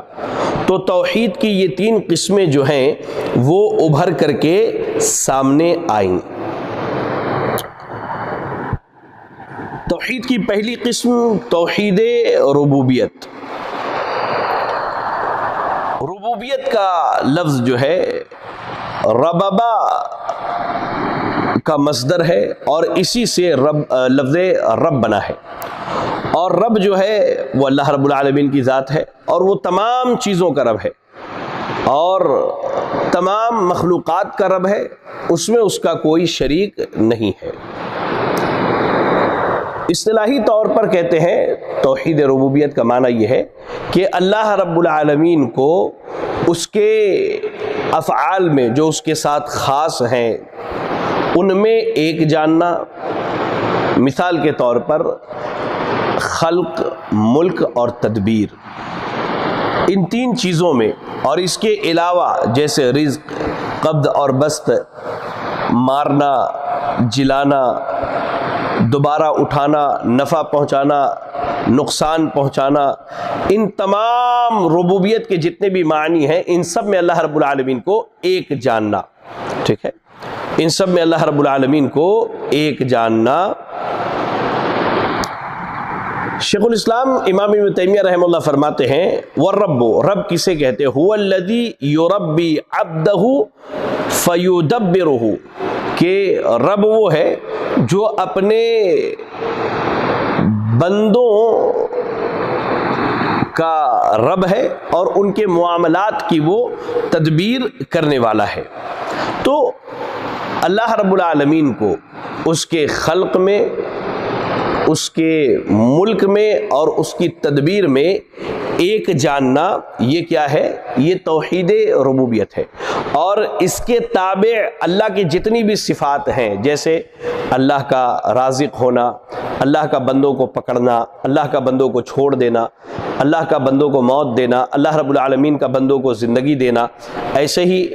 تو توحید کی یہ 3 قسمیں جو ہیں وہ ابھر کر کے سامنے آئیں۔ توحید کی پہلی قسم توحید ربوبیت۔ ربوبیت کا لفظ جو ہے رببا کا مصدر ہے اور اسی سے لفظ رب بنا ہے، اور رب جو ہے وہ اللہ رب العالمین کی ذات ہے، اور وہ تمام چیزوں کا رب ہے اور تمام مخلوقات کا رب ہے، اس میں اس کا کوئی شریک نہیں ہے۔ اصطلاحی طور پر کہتے ہیں توحید ربوبیت کا معنی یہ ہے کہ اللہ رب العالمین کو اس کے افعال میں جو اس کے ساتھ خاص ہیں ان میں ایک جاننا۔ مثال کے طور پر خلق، ملک اور تدبیر، ان 3 چیزوں میں، اور اس کے علاوہ جیسے رزق، قبض اور بسط، مارنا، جلانا، دوبارہ اٹھانا، نفع پہنچانا، نقصان پہنچانا، ان تمام ربوبیت کے جتنے بھی معنی ہیں ان سب میں اللہ رب العالمین کو ایک جاننا۔ ٹھیک ہے، ان سب میں اللہ رب العالمین کو ایک جاننا۔ شیخ الاسلام امام ابن تیمیہ رحمہ اللہ فرماتے ہیں والرب، رب کسے کہتے ہیں؟ هو الذی یربی عبدہ فیدبرہ، کہ رب وہ ہے جو اپنے بندوں کا رب ہے اور ان کے معاملات کی وہ تدبیر کرنے والا ہے۔ تو اللہ رب العالمین کو اس کے خلق میں، اس کے ملک میں اور اس کی تدبیر میں ایک جاننا، یہ کیا ہے؟ یہ توحید ربوبیت ہے۔ اور اس کے تابع اللہ کی جتنی بھی صفات ہیں، جیسے اللہ کا رازق ہونا، اللہ کا بندوں کو پکڑنا، اللہ کا بندوں کو چھوڑ دینا، اللہ کا بندوں کو موت دینا، اللہ رب العالمین کا بندوں کو زندگی دینا، ایسے ہی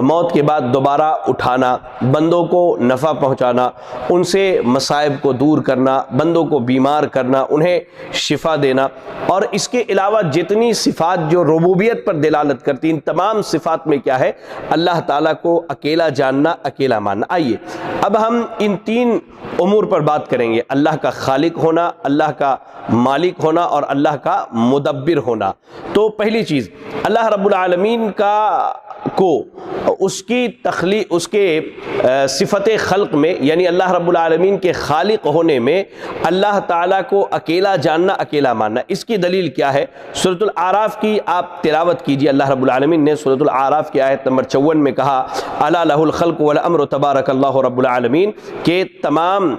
موت کے بعد دوبارہ اٹھانا، بندوں کو نفع پہنچانا، ان سے مصائب کو دور کرنا، بندوں کو بیمار کرنا، انہیں شفا دینا، اور اس کے علاوہ جتنی صفات جو ربوبیت پر دلالت کرتی، ان تمام صفات میں کیا ہے؟ اللہ تعالیٰ کو اکیلا جاننا، اکیلا ماننا۔ آئیے اب ہم ان 3 امور پر بات کریں گے، اللہ کا خالق ہونا، اللہ کا مالک ہونا اور اللہ کا مدبر ہونا۔ تو پہلی چیز، اللہ رب العالمین کو اس کی تخلیق، اس کے صفت خلق میں، یعنی اللہ رب العالمین کے خالق ہونے میں اللہ تعالیٰ کو اکیلا جاننا، اکیلا ماننا۔ اس کی دلیل کیا ہے؟ سورۃ الاعراف کی آپ تلاوت کیجئے۔ اللہ رب العالمین نے سورۃ الاعراف کی آیت نمبر 54 میں کہا الا لہ الخلق والامر تبارک اللہ رب العالمین، کہ تمام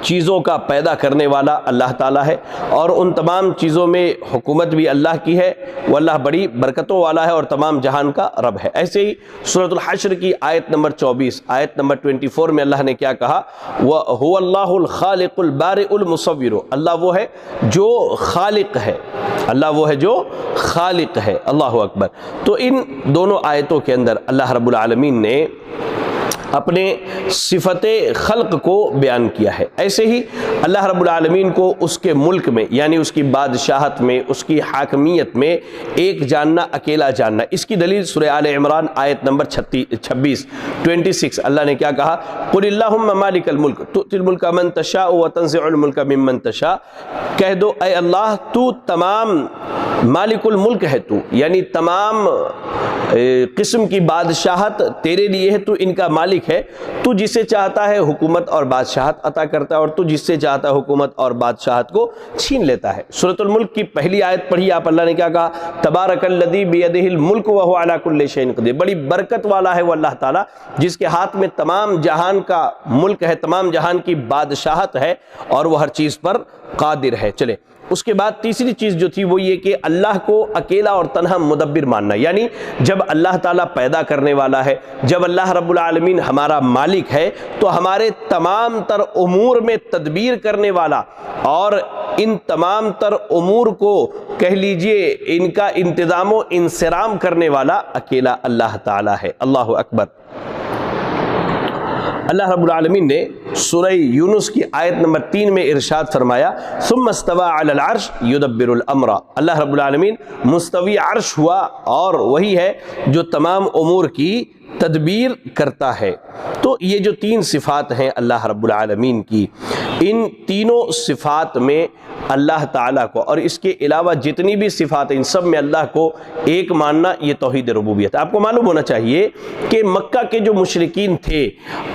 چیزوں کا پیدا کرنے والا اللہ تعالیٰ ہے اور ان تمام چیزوں میں حکومت بھی اللہ کی ہے، وہ اللہ بڑی برکتوں والا ہے اور تمام جہان کا رب ہے۔ ایسے ہی سورۃ الحشر کی آیت نمبر 24، آیت نمبر 24 میں اللہ نے کیا کہا؟ وَهُوَ اللَّهُ الْخَالِقُ الْبَارِئُ الْمُصَوِّرُ، اللہ وہ ہے جو خالق ہے، اللہ وہ ہے جو خالق ہے۔ اللہ اکبر۔ تو ان دونوں آیتوں کے اندر اللہ رب العالمین نے اپنے صفت خلق کو بیان کیا ہے۔ ایسے ہی اللہ رب العالمین کو اس کے ملک میں، یعنی اس کی بادشاہت میں، اس کی حاکمیت میں ایک جاننا، اکیلا جاننا۔ اس کی دلیل سورہ آل عمران آیت نمبر 26 اللہ نے کیا کہا؟ قل اللہم مالک الملک تؤتی الملک من تشاء وتنزع الملک ممن تشاء، کہہ دو اے اللہ تو تمام مالک الملک ہے، تو یعنی تمام قسم کی بادشاہت تیرے لیے ہے، تو ان کا مالک ہے، تو جسے چاہتا ہے حکومت اور بادشاہت عطا کرتا ہے اور تو جس سے چاہتا ہے حکومت اور بادشاہت کو چھین لیتا ہے۔ سورۃ الملک کی پہلی آیت پڑھی آپ، اللہ نے کیا کہا؟ تبارک الذی بیدہ الملک وہو علی کل شیء قدیر، بڑی برکت والا ہے وہ اللہ تعالیٰ جس کے ہاتھ میں تمام جہان کا ملک ہے، تمام جہان کی بادشاہت ہے اور وہ ہر چیز پر قادر ہے۔ چلے اس کے بعد تیسری چیز جو تھی وہ یہ کہ اللہ کو اکیلا اور تنہا مدبر ماننا، یعنی جب اللہ تعالیٰ پیدا کرنے والا ہے، جب اللہ رب العالمین ہمارا مالک ہے، تو ہمارے تمام تر امور میں تدبیر کرنے والا اور ان تمام تر امور کو کہہ لیجئے ان کا انتظام و انصرام کرنے والا اکیلا اللہ تعالیٰ ہے۔ اللہ اکبر۔ اللہ رب العالمین نے سورہ یونس کی آیت نمبر 3 میں ارشاد فرمایا ثم استوى علی العرش یدبر الامر، اللہ رب العالمین مستوی عرش ہوا اور وہی ہے جو تمام امور کی تدبیر کرتا ہے۔ تو یہ جو 3 صفات ہیں اللہ رب العالمین کی، ان تینوں صفات میں اللہ تعالیٰ کو اور اس کے علاوہ جتنی بھی صفات ہیں ان سب میں اللہ کو ایک ماننا، یہ توحید ربوبیت ہے۔ آپ کو معلوم ہونا چاہیے کہ مکہ کے جو مشرکین تھے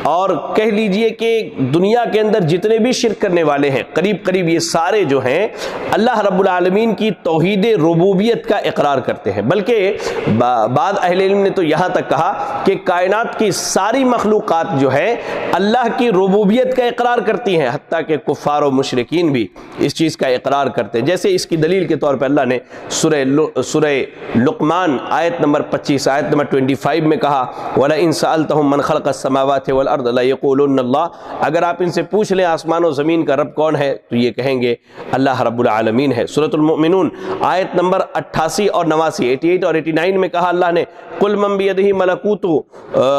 اور کہہ لیجئے کہ دنیا کے اندر جتنے بھی شرک کرنے والے ہیں قریب قریب یہ سارے جو ہیں اللہ رب العالمین کی توحید ربوبیت کا اقرار کرتے ہیں، بلکہ بعض اہل علم نے تو یہاں تک کہا کہ کائنات کی ساری مخلوقات جو ہے اللہ کی ربوبیت کا اقرار کرتی ہیں، حتیٰ کہ کفار و مشرکین بھی اس چیز کا اقرار کرتے ہیں۔ جیسے اس کی دلیل کے طور پر اللہ نے سورہ لقمان آیت نمبر 25 آیت نمبر 25 میں کہا وَلَئِن سَأَلْتَهُم مَّن خَلَقَ السَّمَاوَاتِ وَالْأَرْضَ لَيَقُولُنَّ اللَّهُ، اگر آپ ان سے پوچھ لیں آسمان و زمین کا رب کون ہے تو یہ کہیں گے اللہ رب العالمین ہے۔ سورۃ المؤمنون آیت نمبر 88 اور 89 88 اور 89 میں کہا اللہ نے قُلْ مَن بِيَدِهِ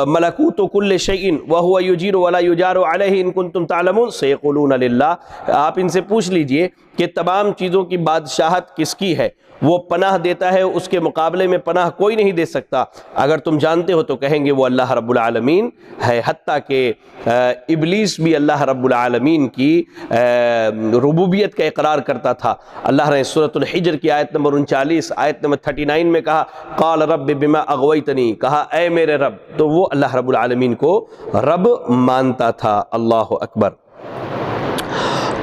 مَلَكُوتُ كُلِّ شَيْءٍ وَهُوَ يُجِيرُ وَلَا يُجَارُ عَلَيْهِ إِن كُنتُمْ تَعْلَمُونَ سَيَقُولُونَ لِلَّهِ، آپ ان سے پوچھ لیجئے کہ تمام چیزوں کی بادشاہت کس کی ہے، وہ پناہ دیتا ہے، اس کے مقابلے میں پناہ کوئی نہیں دے سکتا، اگر تم جانتے ہو تو کہیں گے وہ اللہ رب العالمین ہے۔ حتیٰ کہ ابلیس بھی اللہ رب العالمین کی ربوبیت کا اقرار کرتا تھا۔ اللہ نے سورۃ الحجر کی آیت نمبر 39 آیت نمبر 39 میں کہا قال رب بما اغویتنی، کہا اے میرے رب، تو وہ اللہ رب العالمین کو رب مانتا تھا۔ اللہ اکبر۔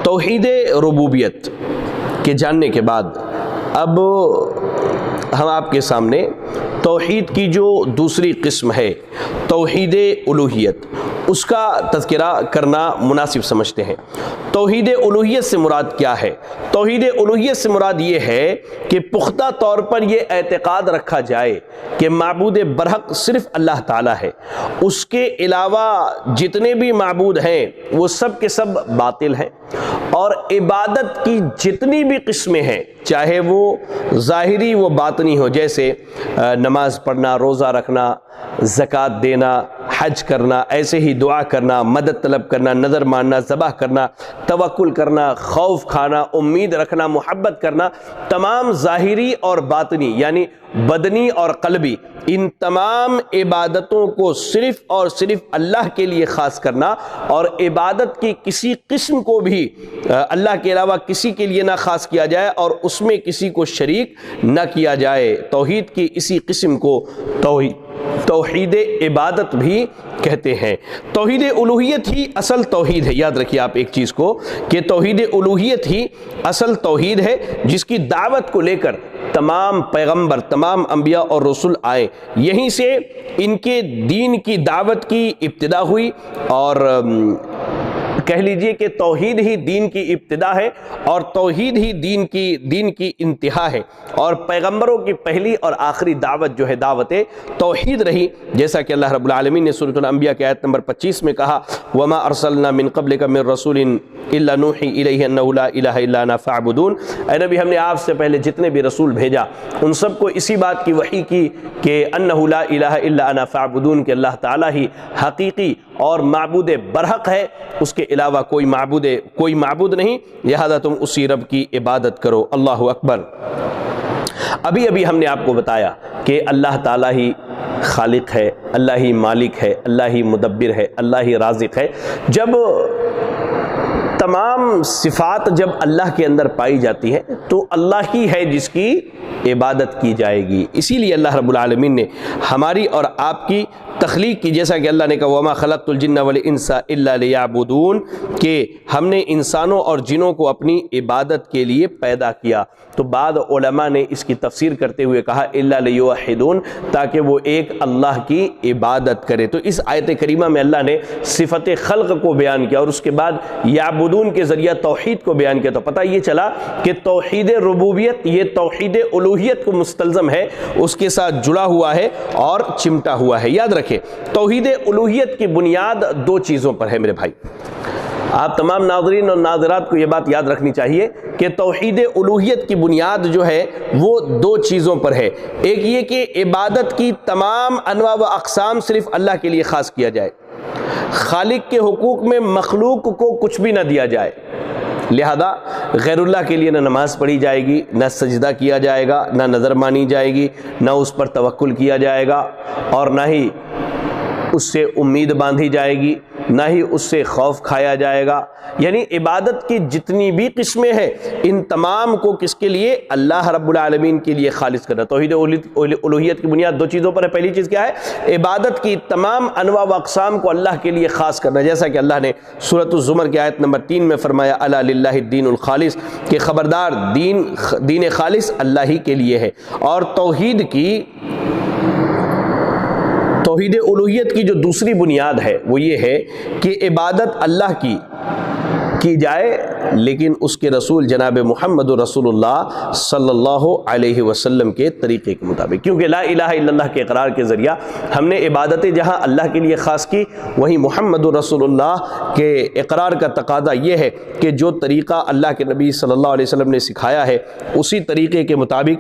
توحید ربوبیت کے جاننے کے بعد اب ہم آپ کے سامنے توحید کی جو دوسری قسم ہے توحید الوہیت، اس کا تذکرہ کرنا مناسب سمجھتے ہیں۔ توحید الوہیت سے مراد کیا ہے؟ توحید الوہیت سے مراد یہ ہے کہ پختہ طور پر یہ اعتقاد رکھا جائے کہ معبود برحق صرف اللہ تعالیٰ ہے، اس کے علاوہ جتنے بھی معبود ہیں وہ سب کے سب باطل ہیں، اور عبادت کی جتنی بھی قسمیں ہیں چاہے وہ ظاہری و باطنی ہو، جیسے نماز پڑھنا، روزہ رکھنا، زکوٰۃ دینا، حج کرنا، ایسے ہی دعا کرنا، مدد طلب کرنا، نظر ماننا، ذبح کرنا، توکل کرنا، خوف کھانا، امید رکھنا، محبت کرنا، تمام ظاہری اور باطنی یعنی بدنی اور قلبی ان تمام عبادتوں کو صرف اور صرف اللہ کے لیے خاص کرنا، اور عبادت کی کسی قسم کو بھی اللہ کے علاوہ کسی کے لیے نہ خاص کیا جائے اور اس میں کسی کو شریک نہ کیا جائے۔ توحید کی اسی قسم کو توحید عبادت بھی کہتے ہیں۔ توحید الوہیت ہی اصل توحید ہے۔ یاد رکھیے آپ ایک چیز کو کہ توحید الوہیت ہی اصل توحید ہے، جس کی دعوت کو لے کر تمام پیغمبر، تمام انبیاء اور رسول آئے، یہیں سے ان کے دین کی دعوت کی ابتدا ہوئی، اور کہہ لیجئے کہ توحید ہی دین کی ابتدا ہے اور توحید ہی دین کی انتہا ہے، اور پیغمبروں کی پہلی اور آخری دعوت جو ہے دعوت توحید رہی، جیسا کہ اللہ رب العالمین نے سورۃ الانبیاء کی آیت نمبر 25 میں کہا وَمَا أَرْسَلْنَا مِن قَبْلِكَ مِن رَّسُولٍ إِلَّا نُوحِي إِلَيْهِ أَنَّهُ لَا إِلَهَ إِلَّا أَنَا فَاعْبُدُونِ، اے نبی ہم نے آپ سے پہلے جتنے بھی رسول بھیجا ان سب کو اسی بات کی وحی کی کہ أَنَّهُ لَا إِلَهَ إِلَّا أَنَا فَاعْبُدُونِ، کہ اللہ تعالیٰ ہی حقیقی اور معبود برحق ہے، اس کے علاوہ کوئی معبود نہیں، لہذا تم اسی رب کی عبادت کرو۔ اللہ اکبر۔ ابھی ہم نے آپ کو بتایا کہ اللہ تعالیٰ ہی خالق ہے، اللہ ہی مالک ہے، اللہ ہی مدبر ہے، اللہ ہی رازق ہے۔ جب تمام صفات جب اللہ کے اندر پائی جاتی ہیں تو اللہ ہی ہے جس کی عبادت کی جائے گی۔ اسی لیے اللہ رب العالمین نے ہماری اور آپ کی تخلیق کی، جیسا کہ اللہ نے کہا وَمَا خَلَقْتُ الْجِنَّ وَالْإِنسَ إِلَّا لِيَعْبُدُونَ، کہ ہم نے انسانوں اور جنوں کو اپنی عبادت کے لیے پیدا کیا۔ تو بعض علماء نے اس کی تفسیر کرتے ہوئے کہا إِلَّا لِيُوَحِّدُونَ، تاکہ وہ ایک اللہ کی عبادت کرے۔ تو اس آیت کریمہ میں اللہ نے صفت خلق کو بیان کیا، اور اس کے بعد یعبدون بنیادون کے ذریعہ توحید کو بیان کیا، تو پتہ یہ چلا کہ توحید ربوبیت یہ توحید الوہیت کو مستلزم ہے، اس کے ساتھ جڑا ہوا ہے اور چمٹا ہوا ہے۔ یاد رکھیں توحید الوہیت کی بنیاد دو چیزوں پر ہے میرے بھائی۔ آپ تمام ناظرین اور ناظرات کو یہ بات یاد رکھنی چاہیے کہ توحید الوہیت کی بنیاد جو ہے وہ دو چیزوں پر ہے۔ ایک یہ کہ عبادت کی تمام انواع و اقسام صرف اللہ کے لیے خاص کیا جائے، خالق کے حقوق میں مخلوق کو کچھ بھی نہ دیا جائے، لہذا غیر اللہ کے لیے نہ نماز پڑھی جائے گی، نہ سجدہ کیا جائے گا، نہ نظر مانی جائے گی، نہ اس پر توکل کیا جائے گا، اور نہ ہی اس سے امید باندھی جائے گی، نہ ہی اس سے خوف کھایا جائے گا۔ یعنی عبادت کی جتنی بھی قسمیں ہیں ان تمام کو کس کے لیے؟ اللہ رب العالمین کے لیے خالص کرنا۔ توحید الوہیت کی بنیاد دو چیزوں پر ہے۔ پہلی چیز کیا ہے؟ عبادت کی تمام انواع و اقسام کو اللہ کے لیے خاص کرنا، جیسا کہ اللہ نے سورۃ الزمر کی آیت نمبر 3 میں فرمایا الا للہ الدین الخالص، کہ خبردار دین خالص اللہ ہی کے لیے ہے۔ اور توحید الوہیت کی جو دوسری بنیاد ہے وہ یہ ہے کہ عبادت اللہ کی جائے لیکن اس کے رسول جناب محمد رسول اللہ صلی اللہ علیہ وسلم کے طریقے کے مطابق، کیونکہ لا الہ الا اللہ کے اقرار کے ذریعہ ہم نے عبادتیں جہاں اللہ کے لیے خاص کی، وہیں محمد رسول اللہ کے اقرار کا تقاضا یہ ہے کہ جو طریقہ اللہ کے نبی صلی اللہ علیہ وسلم نے سکھایا ہے اسی طریقے کے مطابق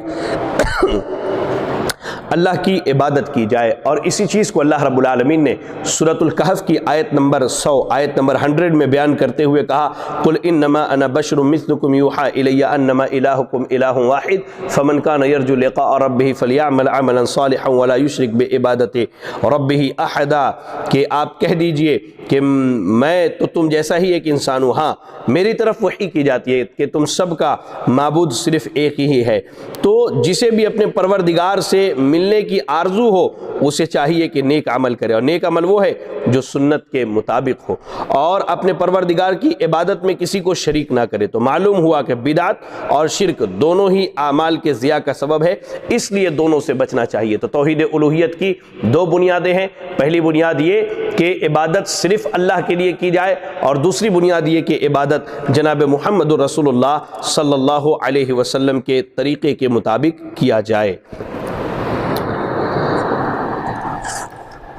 اللہ کی عبادت کی جائے۔ اور اسی چیز کو اللہ رب العالمین نے سورۃ الکہف کی آیت نمبر 100 آیت نمبر 100 میں بیان کرتے ہوئے کہا قل انما انا بشر مثلکم یوحی الی انما الہکم الہ واحد فمن کان یرجو لقاء ربہ فلیعمل عملا صالحا ولا یشرک بعبادت ربہ احدا، کہ آپ کہہ دیجئے کہ میں تو تم جیسا ہی ایک انسان ہوں، ہاں میری طرف وحی کی جاتی ہے کہ تم سب کا معبود صرف ایک ہی ہے، تو جسے بھی اپنے پروردگار سے ملنے کی آرزو ہو اسے چاہیے کہ نیک عمل کرے، اور نیک عمل وہ ہے جو سنت کے مطابق ہو، اور اپنے پروردگار کی عبادت میں کسی کو شریک نہ کرے۔ تو معلوم ہوا کہ بدعت اور شرک دونوں ہی اعمال کے ضیاع کا سبب ہے، اس لیے دونوں سے بچنا چاہیے۔ تو توحید الوہیت کی دو بنیادیں ہیں، پہلی بنیاد یہ کہ عبادت صرف اللہ کے لیے کی جائے، اور دوسری بنیاد یہ کہ عبادت جناب محمد رسول اللہ صلی اللہ علیہ وسلم کے طریقے کے مطابق کیا جائے۔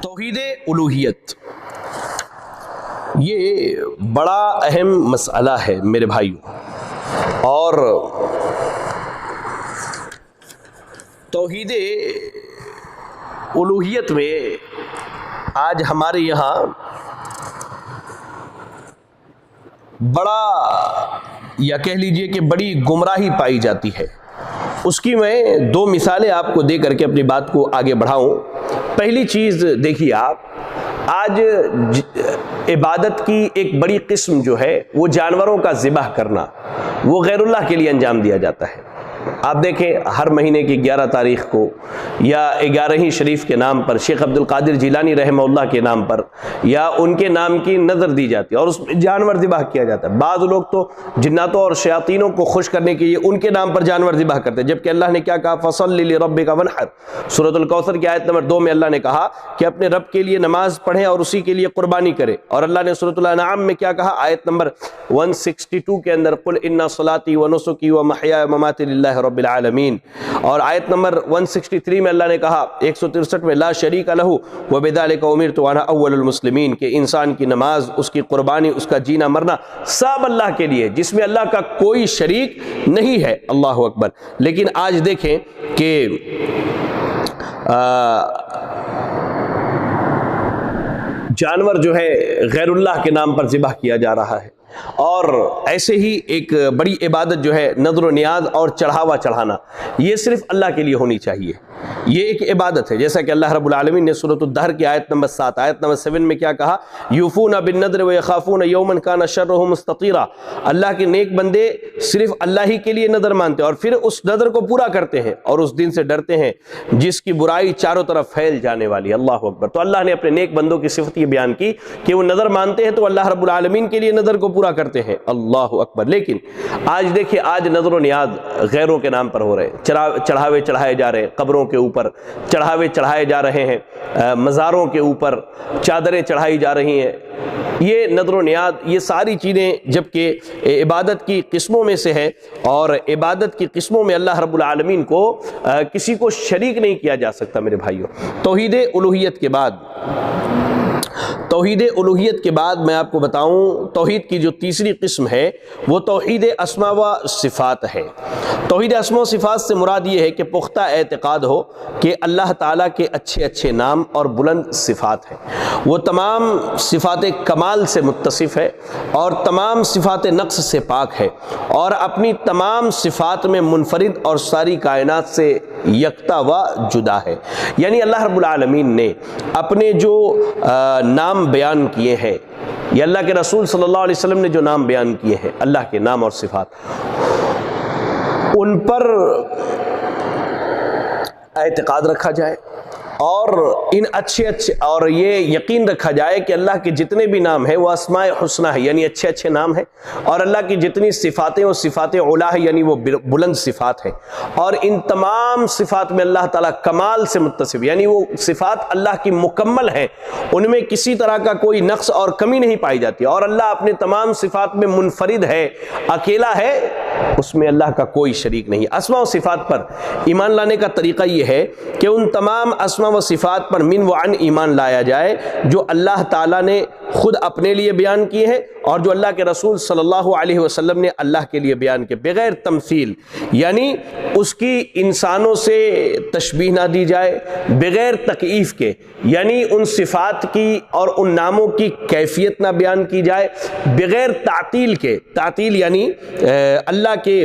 توحید الوہیت یہ بڑا اہم مسئلہ ہے میرے بھائیوں، اور توحید الوہیت میں آج ہمارے یہاں بڑا یا کہہ لیجئے کہ بڑی گمراہی پائی جاتی ہے۔ اس کی میں دو مثالیں آپ کو دے کر کے اپنی بات کو آگے بڑھاؤں۔ پہلی چیز دیکھیے، آپ آج عبادت کی ایک بڑی قسم جو ہے وہ جانوروں کا ذبح کرنا، وہ غیر اللہ کے لیے انجام دیا جاتا ہے۔ آپ دیکھیں ہر مہینے کی 11 تاریخ کو یا 11ویں شریف کے نام پر، شیخ عبد القادر جیلانی رحمہ اللہ کے نام پر یا ان کے نام کی نظر دی جاتی ہے اور اس میں جانور ذبح کیا جاتا ہے۔ بعض لوگ تو جناتوں اور شیاطینوں کو خوش کرنے کے لیے ان کے نام پر جانور ذبح کرتے ہیں، جبکہ اللہ نے کیا کہا فَصَلِّ لِرَبِّكَ وَانْحَرْ، سورۃ الکوثر کی آیت نمبر 2 میں اللہ نے کہا کہ اپنے رب کے لیے نماز پڑھیں اور اسی کے لیے قربانی کرے، اور اللہ نے سورۃ الانعام میں کیا کہا آیت نمبر 162 کے اندر قُلْ إِنَّ صَلَاتِي وَنُسُكِي وَمَحْيَايَ وَمَمَاتِي لِلَّهِ رب العالمین، اور آیت نمبر 163 میں اللہ نے کہا 163 میں لا شریک لہ وبذلک امرت وانا اول المسلمین، کہ انسان کی نماز، اس کی قربانی، اس کا جینا مرنا سب اللہ کے لیے، جس میں اللہ کا کوئی شریک نہیں ہے۔ اللہ اکبر۔ لیکن آج دیکھیں کہ جانور جو ہے غیر اللہ کے نام پر ذبح کیا جا رہا ہے، اور ایسے ہی ایک بڑی عبادت جو ہے نذر و نیاز اور چڑھاوا چڑھانا، یہ صرف اللہ کے لیے ہونی چاہیے، یہ ایک عبادت ہے، جیسا کہ اللہ رب العالمین نے سورۃ الدہر کی آیت نمبر 7 آیت نمبر 7 میں کیا کہا یوفون بالنذر ویخافون یوما کان شرہ مستطیرا، اللہ کے نیک بندے صرف اللہ ہی کے لیے نذر مانتے ہیں اور پھر اس نذر کو پورا کرتے ہیں اور اس دن سے ڈرتے ہیں جس کی برائی چاروں طرف پھیل جانے والی ہے۔ اللہ اکبر۔ تو اللہ نے اپنے نیک بندوں کی صفت یہ بیان کی کہ وہ نذر مانتے ہیں تو اللہ رب العالمین کے لیے نذر کو پورا کرتے ہیں۔ اللہ اکبر۔ لیکن آج دیکھیں، آج نذر و نیاز غیروں کے نام پر ہو رہے ہیں، چڑھاوے چڑھائے جا رہے ہیں، قبروں کے اوپر چڑھاوے چڑھائے جا رہے ہیں، مزاروں کے اوپر چادریں چڑھائی جا رہی ہیں، یہ نذر و نیاز، یہ ساری چیزیں جبکہ عبادت کی قسموں میں سے ہے، اور عبادت کی قسموں میں اللہ رب العالمین کو کسی کو شریک نہیں کیا جا سکتا میرے بھائیوں۔ توحید الوہیت کے بعد میں آپ کو بتاؤں، توحید کی جو تیسری قسم ہے وہ توحید اسماء و صفات ہے۔ توحید اسماء و صفات سے مراد یہ ہے کہ پختہ اعتقاد ہو کہ اللہ تعالیٰ کے اچھے اچھے نام اور بلند صفات ہیں، وہ تمام صفات کمال سے متصف ہے اور تمام صفات نقص سے پاک ہے، اور اپنی تمام صفات میں منفرد اور ساری کائنات سے یکتا و جدا ہے۔ یعنی اللہ رب العالمین نے اپنے جو نام بیان کیے ہیں، یا اللہ کے رسول صلی اللہ علیہ وسلم نے جو نام بیان کیے ہیں، اللہ کے نام اور صفات، ان پر اعتقاد رکھا جائے، اور ان اچھے اور یہ یقین رکھا جائے کہ اللہ کے جتنے بھی نام ہیں وہ اسماء حسنہ ہے، یعنی اچھے اچھے نام ہیں، اور اللہ کی جتنی صفاتیں وہ صفات علا ہے، یعنی وہ بلند صفات ہیں، اور ان تمام صفات میں اللہ تعالیٰ کمال سے متصف، یعنی وہ صفات اللہ کی مکمل ہیں، ان میں کسی طرح کا کوئی نقص اور کمی نہیں پائی جاتی، اور اللہ اپنے تمام صفات میں منفرد ہے، اکیلا ہے، اس میں اللہ کا کوئی شریک نہیں۔ اسماء و صفات پر ایمان لانے کا طریقہ یہ ہے کہ ان تمام اسماء و صفات پر من و عن ایمان لایا جائے جو اللہ تعالیٰ نے خود اپنے لیے بیان کیے ہیں، اور جو اللہ کے رسول صلی اللہ علیہ وسلم نے اللہ کے لیے بیان کیے، بغیر تمثیل، یعنی اس کی انسانوں سے تشبیہ نہ دی جائے، بغیر تکییف کے، یعنی ان صفات کی اور ان ناموں کی کیفیت نہ بیان کی جائے، بغیر تعطیل کے، تعطیل یعنی اللہ کے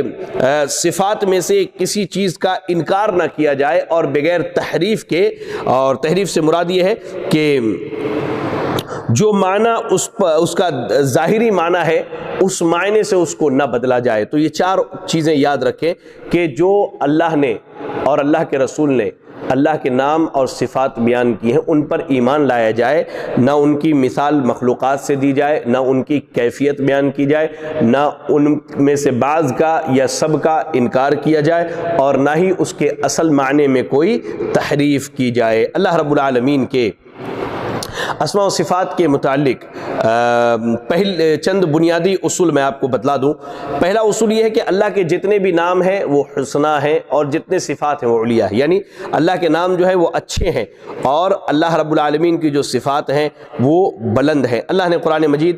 صفات میں سے کسی چیز کا انکار نہ کیا جائے، اور بغیر تحریف کے، اور تحریف سے مراد یہ ہے کہ جو معنی اس کا ظاہری معنی ہے اس معنی سے اس کو نہ بدلا جائے۔ تو یہ چار چیزیں یاد رکھیں کہ جو اللہ نے اور اللہ کے رسول نے اللہ کے نام اور صفات بیان کی ہیں ان پر ایمان لایا جائے، نہ ان کی مثال مخلوقات سے دی جائے، نہ ان کی کیفیت بیان کی جائے، نہ ان میں سے بعض کا یا سب کا انکار کیا جائے، اور نہ ہی اس کے اصل معنی میں کوئی تحریف کی جائے۔ اللہ رب العالمین کے اسماء و صفات کے متعلق چند بنیادی اصول میں آپ کو بتلا دوں۔ پہلا اصول یہ ہے کہ اللہ کے جتنے بھی نام ہیں وہ حسنہ ہیں، اور جتنے صفات ہیں وہ علیہ ہیں، یعنی اللہ کے نام جو ہے وہ اچھے ہیں، اور اللہ رب العالمین کی جو صفات ہیں وہ بلند ہیں۔ اللہ نے قرآن مجید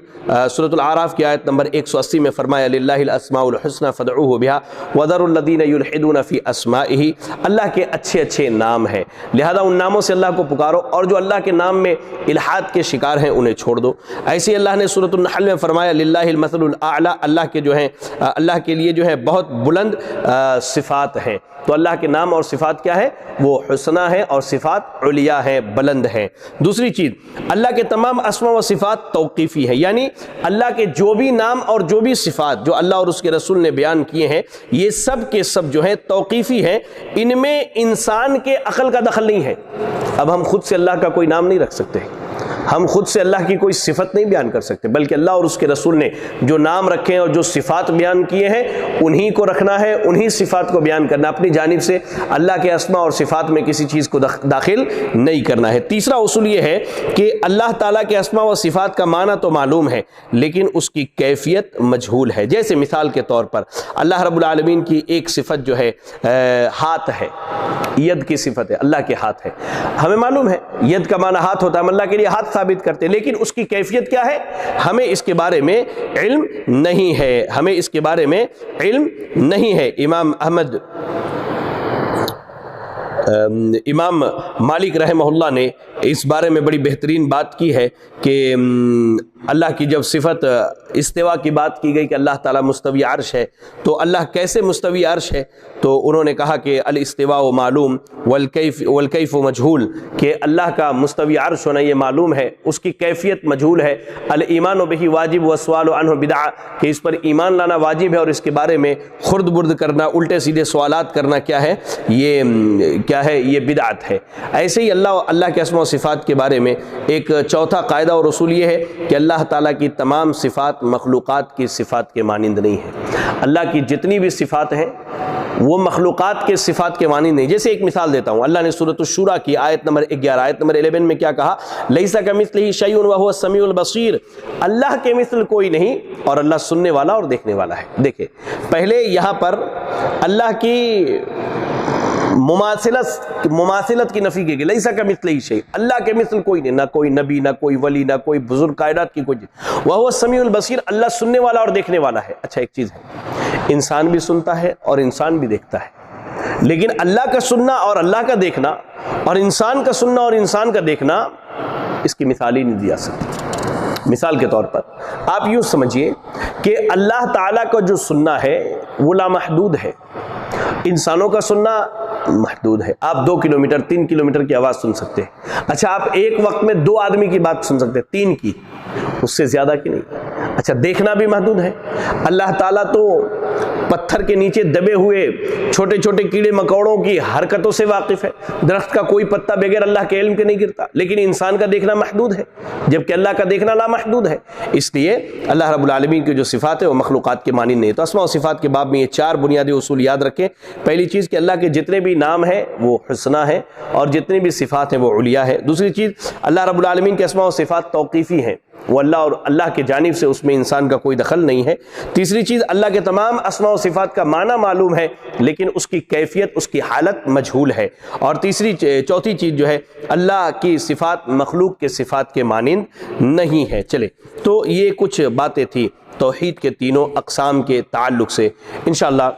سورۃ الاعراف کی آیت نمبر 180 میں فرمایا للہ الاسماء الحسنى فادعوه بها وذروا الذین یلحدون فی اسمائہ، اللہ کے اچھے اچھے نام ہیں، لہذا ان ناموں سے اللہ کو پکارو، اور جو اللہ کے نام میں الحاد کے شکار ہیں انہیں چھوڑ دو۔ ایسے ہی اللہ نے سورۃ النحل میں فرمایا للہ المثل الاعلی، اللہ کے جو ہیں اللہ کے لیے جو ہے بہت بلند صفات ہیں۔ تو اللہ کے نام اور صفات کیا ہے؟ وہ حسنہ ہیں اور صفات علیہ ہیں، بلند ہیں۔ دوسری چیز، اللہ کے تمام اسماء و صفات توقیفی ہیں، یعنی اللہ کے جو بھی نام اور جو بھی صفات جو اللہ اور اس کے رسول نے بیان کیے ہیں یہ سب کے سب جو ہیں توقیفی ہیں، ان میں انسان کے عقل کا دخل نہیں ہے۔ اب ہم خود سے اللہ کا کوئی نام نہیں رکھ سکتے، ہم خود سے اللہ کی کوئی صفت نہیں بیان کر سکتے، بلکہ اللہ اور اس کے رسول نے جو نام رکھے ہیں اور جو صفات بیان کیے ہیں انہی کو رکھنا ہے، انہی صفات کو بیان کرنا، اپنی جانب سے اللہ کے اسماء اور صفات میں کسی چیز کو داخل نہیں کرنا ہے۔ تیسرا اصول یہ ہے کہ اللہ تعالیٰ کے اسماء و صفات کا معنی تو معلوم ہے لیکن اس کی کیفیت مجہول ہے۔ جیسے مثال کے طور پر اللہ رب العالمین کی ایک صفت جو ہے ہاتھ ہے، ید کی صفت ہے، اللہ کے ہاتھ ہے، ہمیں معلوم ہے ید کا معنی ہاتھ ہوتا ہے، ہم اللہ کے لیے ہاتھ ثابت کرتے ہیں، لیکن اس کی کیفیت کیا ہے ہمیں اس کے بارے میں علم نہیں ہے، ہمیں اس کے بارے میں علم نہیں ہے۔ امام مالک رحمہ اللہ نے اس بارے میں بڑی بہترین بات کی ہے کہ اللہ کی جب صفت استوا کی بات کی گئی کہ اللہ تعالیٰ مستوی عرش ہے، تو اللہ کیسے مستوی عرش ہے؟ تو انہوں نے کہا کہ الاستواء معلوم والکیف مجہول، کہ اللہ کا مستوی عرش ہونا یہ معلوم ہے، اس کی کیفیت مجہول ہے۔ الایمان بہ واجب والسؤال عنہ بدعہ، کہ اس پر ایمان لانا واجب ہے اور اس کے بارے میں خرد برد کرنا، الٹے سیدھے سوالات کرنا کیا ہے؟ یہ بدعت ہے۔ ایسے ہی اللہ کے اسماء و صفات کے بارے میں ایک چوتھا قاعدہ اور اصول یہ ہے کہ اللہ تعالیٰ کی تمام صفات مخلوقات کی صفات کے مانند نہیں ہے۔ اللہ کی جتنی بھی صفات ہیں وہ مخلوقات کے صفات کے معنی نہیں. جیسے ایک مثال دیتا ہوں, اللہ نے سورۃ الشورى کی آیت نمبر 11 آیت نمبر 11 میں کیا کہا؟ لیس کمثلہ شیء وہو السمیع البصیر, اللہ کے مثل کوئی نہیں اور اللہ سننے والا اور دیکھنے والا ہے. دیکھیں پہلے یہاں پر اللہ کی مماثلت کی نفی کی گئی, لیس کمثلہ شیء, اللہ کے مثل کوئی نہیں, نہ کوئی نبی, نہ کوئی ولی, نہ کوئی بزرگ کائنات کی کوئی, وہو السمیع البصیر, اللہ سننے والا اور دیکھنے والا ہے. اچھا ایک چیز ہے, انسان بھی سنتا ہے اور انسان بھی دیکھتا ہے, لیکن اللہ کا سننا اور اللہ کا دیکھنا اور انسان کا سننا اور انسان کا دیکھنا, اس کی مثال ہی نہیں دی جا سکتی. مثال کے طور پر آپ یوں سمجھیے کہ اللہ تعالیٰ کا جو سننا ہے وہ لامحدود ہے, انسانوں کا سننا محدود ہے. آپ 2 کلومیٹر 3 کلومیٹر کی آواز سن سکتے ہیں. اچھا آپ ایک وقت میں 2 آدمی کی بات سن سکتے ہیں, 3 کی, اس سے زیادہ کی نہیں. اچھا دیکھنا بھی محدود ہے. اللہ تعالیٰ تو پتھر کے نیچے دبے ہوئے چھوٹے چھوٹے کیڑے مکوڑوں کی حرکتوں سے واقف ہے. درخت کا کوئی پتا بغیر اللہ کے علم کے نہیں گرتا, لیکن انسان کا دیکھنا محدود ہے جبکہ اللہ کا دیکھنا لامحدود ہے. اس لیے اللہ رب العالمین کی جو صفات ہے وہ مخلوقات کے مانند نہیں. تو اسماء و صفات کے باب میں یہ 4 بنیادی اصول یاد رکھیں. پہلی چیز کہ اللہ کے جتنے بھی نام ہیں وہ حسنہ ہیں اور جتنی بھی صفات ہیں وہ علیٰ ہے. دوسری چیز اللہ رب العالمین کے اسماء و صفات توقیفی ہیں, وہ اللہ اور اللہ کی جانب سے اس میں انسان کا کوئی دخل نہیں ہے. تیسری چیز اللہ کے تمام اسماء و صفات کا معنی معلوم ہے لیکن اس کی کیفیت, اس کی حالت مجہول ہے. اور چوتھی چیز جو ہے اللہ کی صفات مخلوق کے صفات کے مانند نہیں ہے. چلے تو یہ کچھ باتیں تھی توحید کے تینوں اقسام کے تعلق سے. انشاءاللہ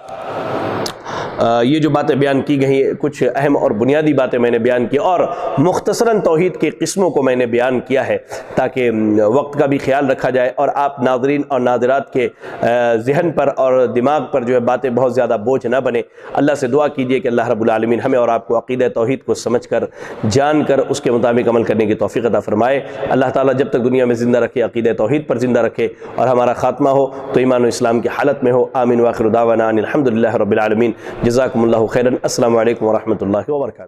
یہ جو باتیں بیان کی گئی کچھ اہم اور بنیادی باتیں میں نے بیان کی اور مختصراً توحید کے قسموں کو میں نے بیان کیا ہے تاکہ وقت کا بھی خیال رکھا جائے اور آپ ناظرین اور ناظرات کے ذہن پر اور دماغ پر جو ہے باتیں بہت زیادہ بوجھ نہ بنے. اللہ سے دعا کیجئے کہ اللہ رب العالمین ہمیں اور آپ کو عقیدہ توحید کو سمجھ کر جان کر اس کے مطابق عمل کرنے کی توفیق عطا فرمائے. اللہ تعالیٰ جب تک دنیا میں زندہ رکھے عقیدہ توحید پر زندہ رکھے اور ہمارا خاتمہ ہو تو ایمان و اسلام کی حالت میں ہو. آمین. وآخر دعوانا ان الحمد للہ رب العالمین. جزاکم اللہ خیرا. السلام علیکم ورحمۃ اللہ وبرکاتہ.